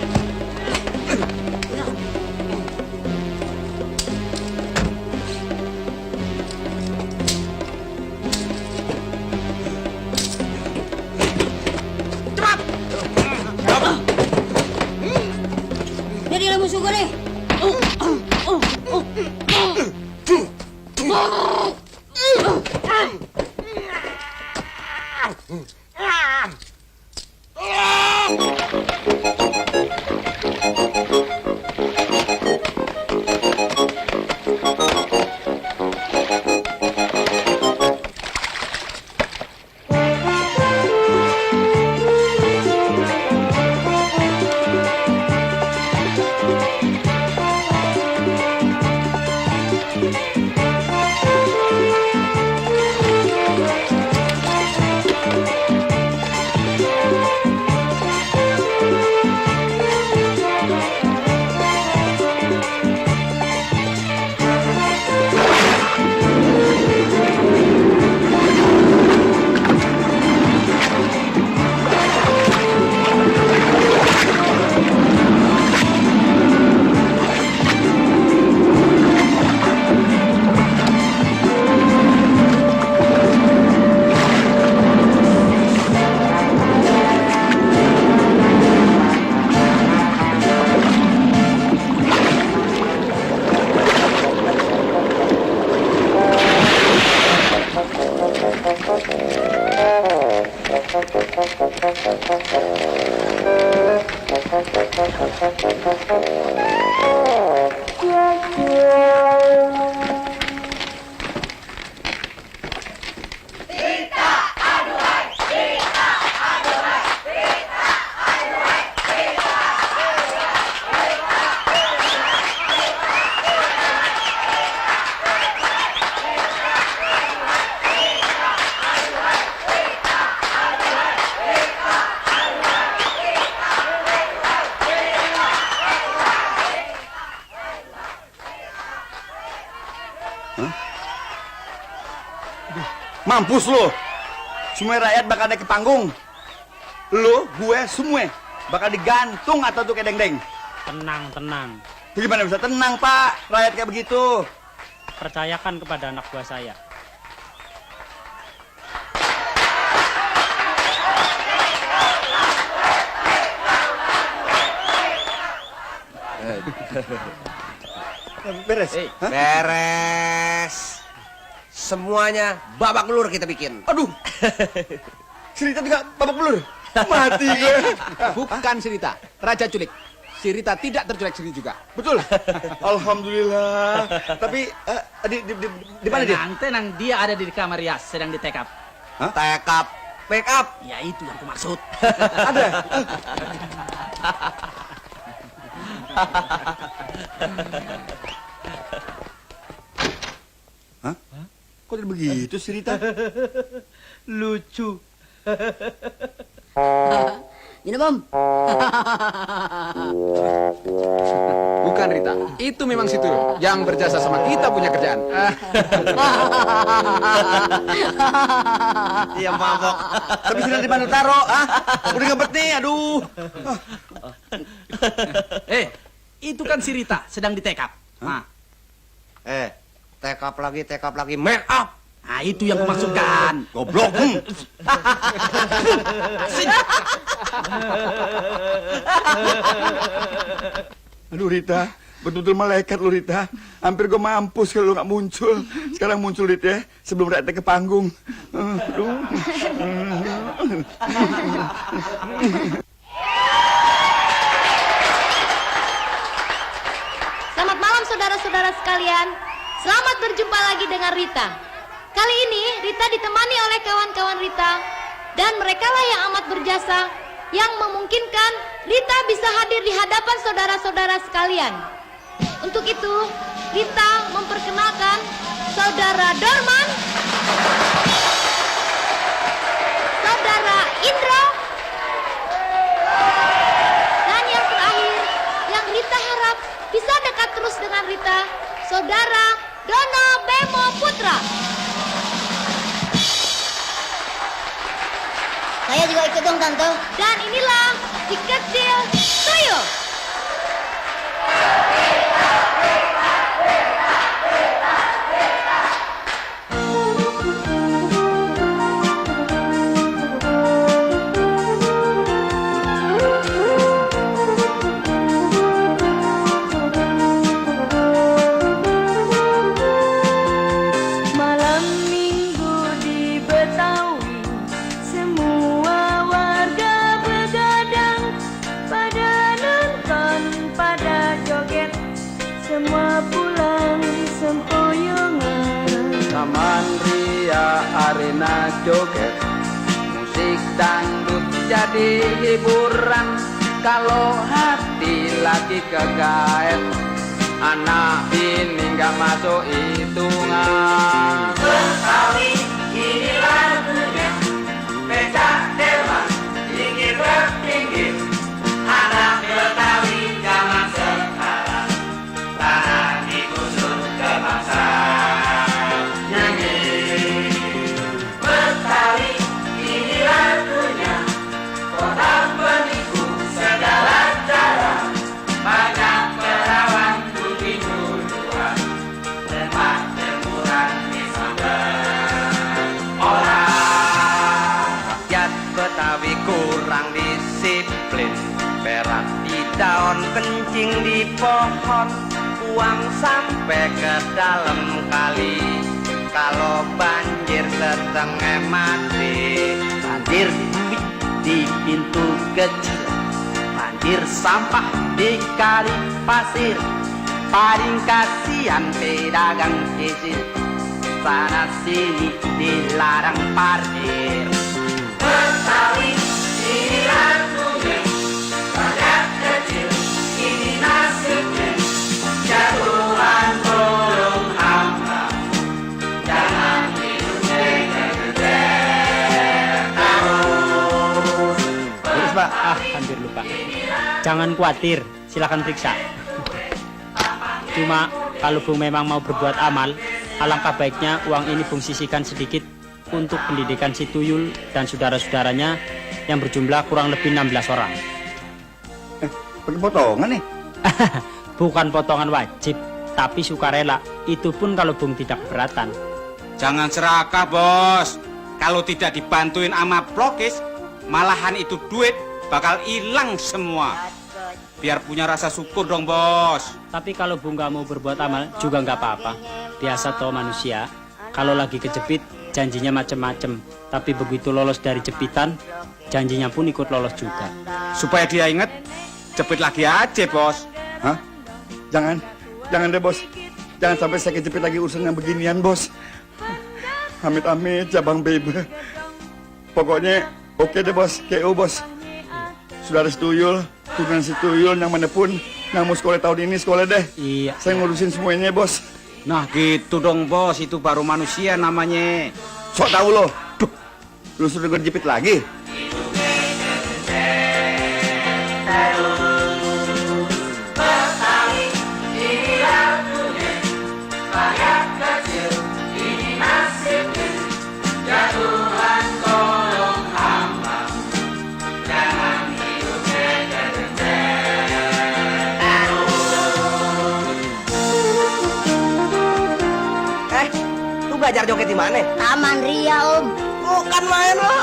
Ini dia musuh gue nih. Mampus lu. Semua rakyat bakal naik ke panggung. Lu, gue, semua bakal digantung atau tuh kayak deng-deng. Tenang, tenang. Gimana bisa tenang, Pak? Rakyat kayak begitu. Percayakan kepada anak buah saya. Beres? Beres. Semuanya babak belur kita bikin. Aduh. Si Rita juga babak belur. Mati gue. Bukan si Rita, Raja Culik. Si Rita tidak terculik sendiri juga. Betul. Alhamdulillah. Tapi di mana dia? Tenang, dia ada di kamar Rias, sedang di take up. Hah? Take up. Make up. Ya itu yang kumaksud. Ada. Hah? Kok jadi begitu si Rita? Lucu. Minum, Om. Bukan Rita, itu memang si Tuyul yang berjasa sama kita punya kerjaan. Iya mabok. Tapi sudah di mana taro? Udah ngebet nih, aduh. Itu kan si Rita sedang di take up. Nah. Take up lagi, make up. Nah, itu yang kumaksudkan. Goblok. Aduh Rita, betul-betul malaikat lu Rita. Hampir gue mampus kalau lu gak muncul. Sekarang muncul Rita ya, sebelum rakyatnya ke panggung. Selamat malam saudara-saudara sekalian. Selamat berjumpa lagi dengan Rita. Kali ini Rita ditemani oleh kawan-kawan Rita. Dan merekalah yang amat berjasa, yang memungkinkan Rita bisa hadir di hadapan saudara-saudara sekalian. Untuk itu, Rita memperkenalkan Saudara Dorman, Saudara Indro, dan yang terakhir, yang Rita harap bisa dekat terus dengan Rita, Saudara Dono Bemo Putra. Saya juga ikut dong, Tante. Dan inilah si kecil tuyul. Malam minggu di Betawi, semua warga begadang, pada nonton, pada joget, semua pulang sempoyongan. Taman Ria arena joget, musik dangdut jadi hiburan. Kalau hati lagi kegaet, anak ini nggak masuk hitungan. Betawi ini lagunya, becak dewa, tinggi bertinggi. Anak Betawi zaman sekarang, tanah digusur ke bangsa. Nyanyi Betawi ini lagunya, kota penipu segala cara. Banyak perawan putih duluan, tempat jemuran disambar orang. Rakyat Betawi kurang disiplin, perak di daun, kencing di pohon, buang sampai ke dalam kali. Kalau banjir setengah mati, banjir duit di pintu kecil, banjir sampah di kali pasir. Paling kasihan pedagang kecil, sana sini dilarang parkir. Betawi ini lagunya, rakyat kecil ini nasibnya. Jatuhan tolong hamba, jangan hidup jeger-jeger terus. Terus Pak, hampir lupa. Jangan khawatir, silakan periksa. Cuma kalau Bung memang mau berbuat amal, alangkah baiknya uang ini Bung sisihkan sedikit untuk pendidikan si Tuyul dan saudara-saudaranya yang berjumlah kurang lebih 16 orang. Pakai potongan nih. Bukan potongan wajib, tapi sukarela. Itu pun kalau Bung tidak keberatan. Jangan serakah, Bos. Kalau tidak dibantuin sama Plokis, malahan itu duit bakal hilang semua. Biar punya rasa syukur dong, Bos. Tapi kalau Bung nggak mau berbuat amal juga nggak apa-apa. Biasa toh manusia, kalau lagi kejepit janjinya macem-macem. Tapi begitu lolos dari jepitan, janjinya pun ikut lolos juga. Supaya dia ingat, jepit lagi aja, Bos. Hah? Jangan deh, Bos. Jangan sampai saya kejepit lagi urusan yang beginian, Bos. Amit-amit, Jabang Bebe. Pokoknya oke deh, Bos. KO, Bos. Saudara setuyul, turunan setuyul yang mana pun yang mau sekolah tahun ini sekolah deh. Iya. Saya ngurusin semuanya, Bos. Nah gitu dong, Bos. Itu baru manusia namanya. Sok tahu lo. Duh, lu sudah gue jepit lagi. Betawi ini lagunya, rakyat kecil ini nasibnya. Jatuhan tolong hamba, jangan hidup jeger-jeger. Lu belajar joget di mana? Taman Ria, Om. Bukan main lo.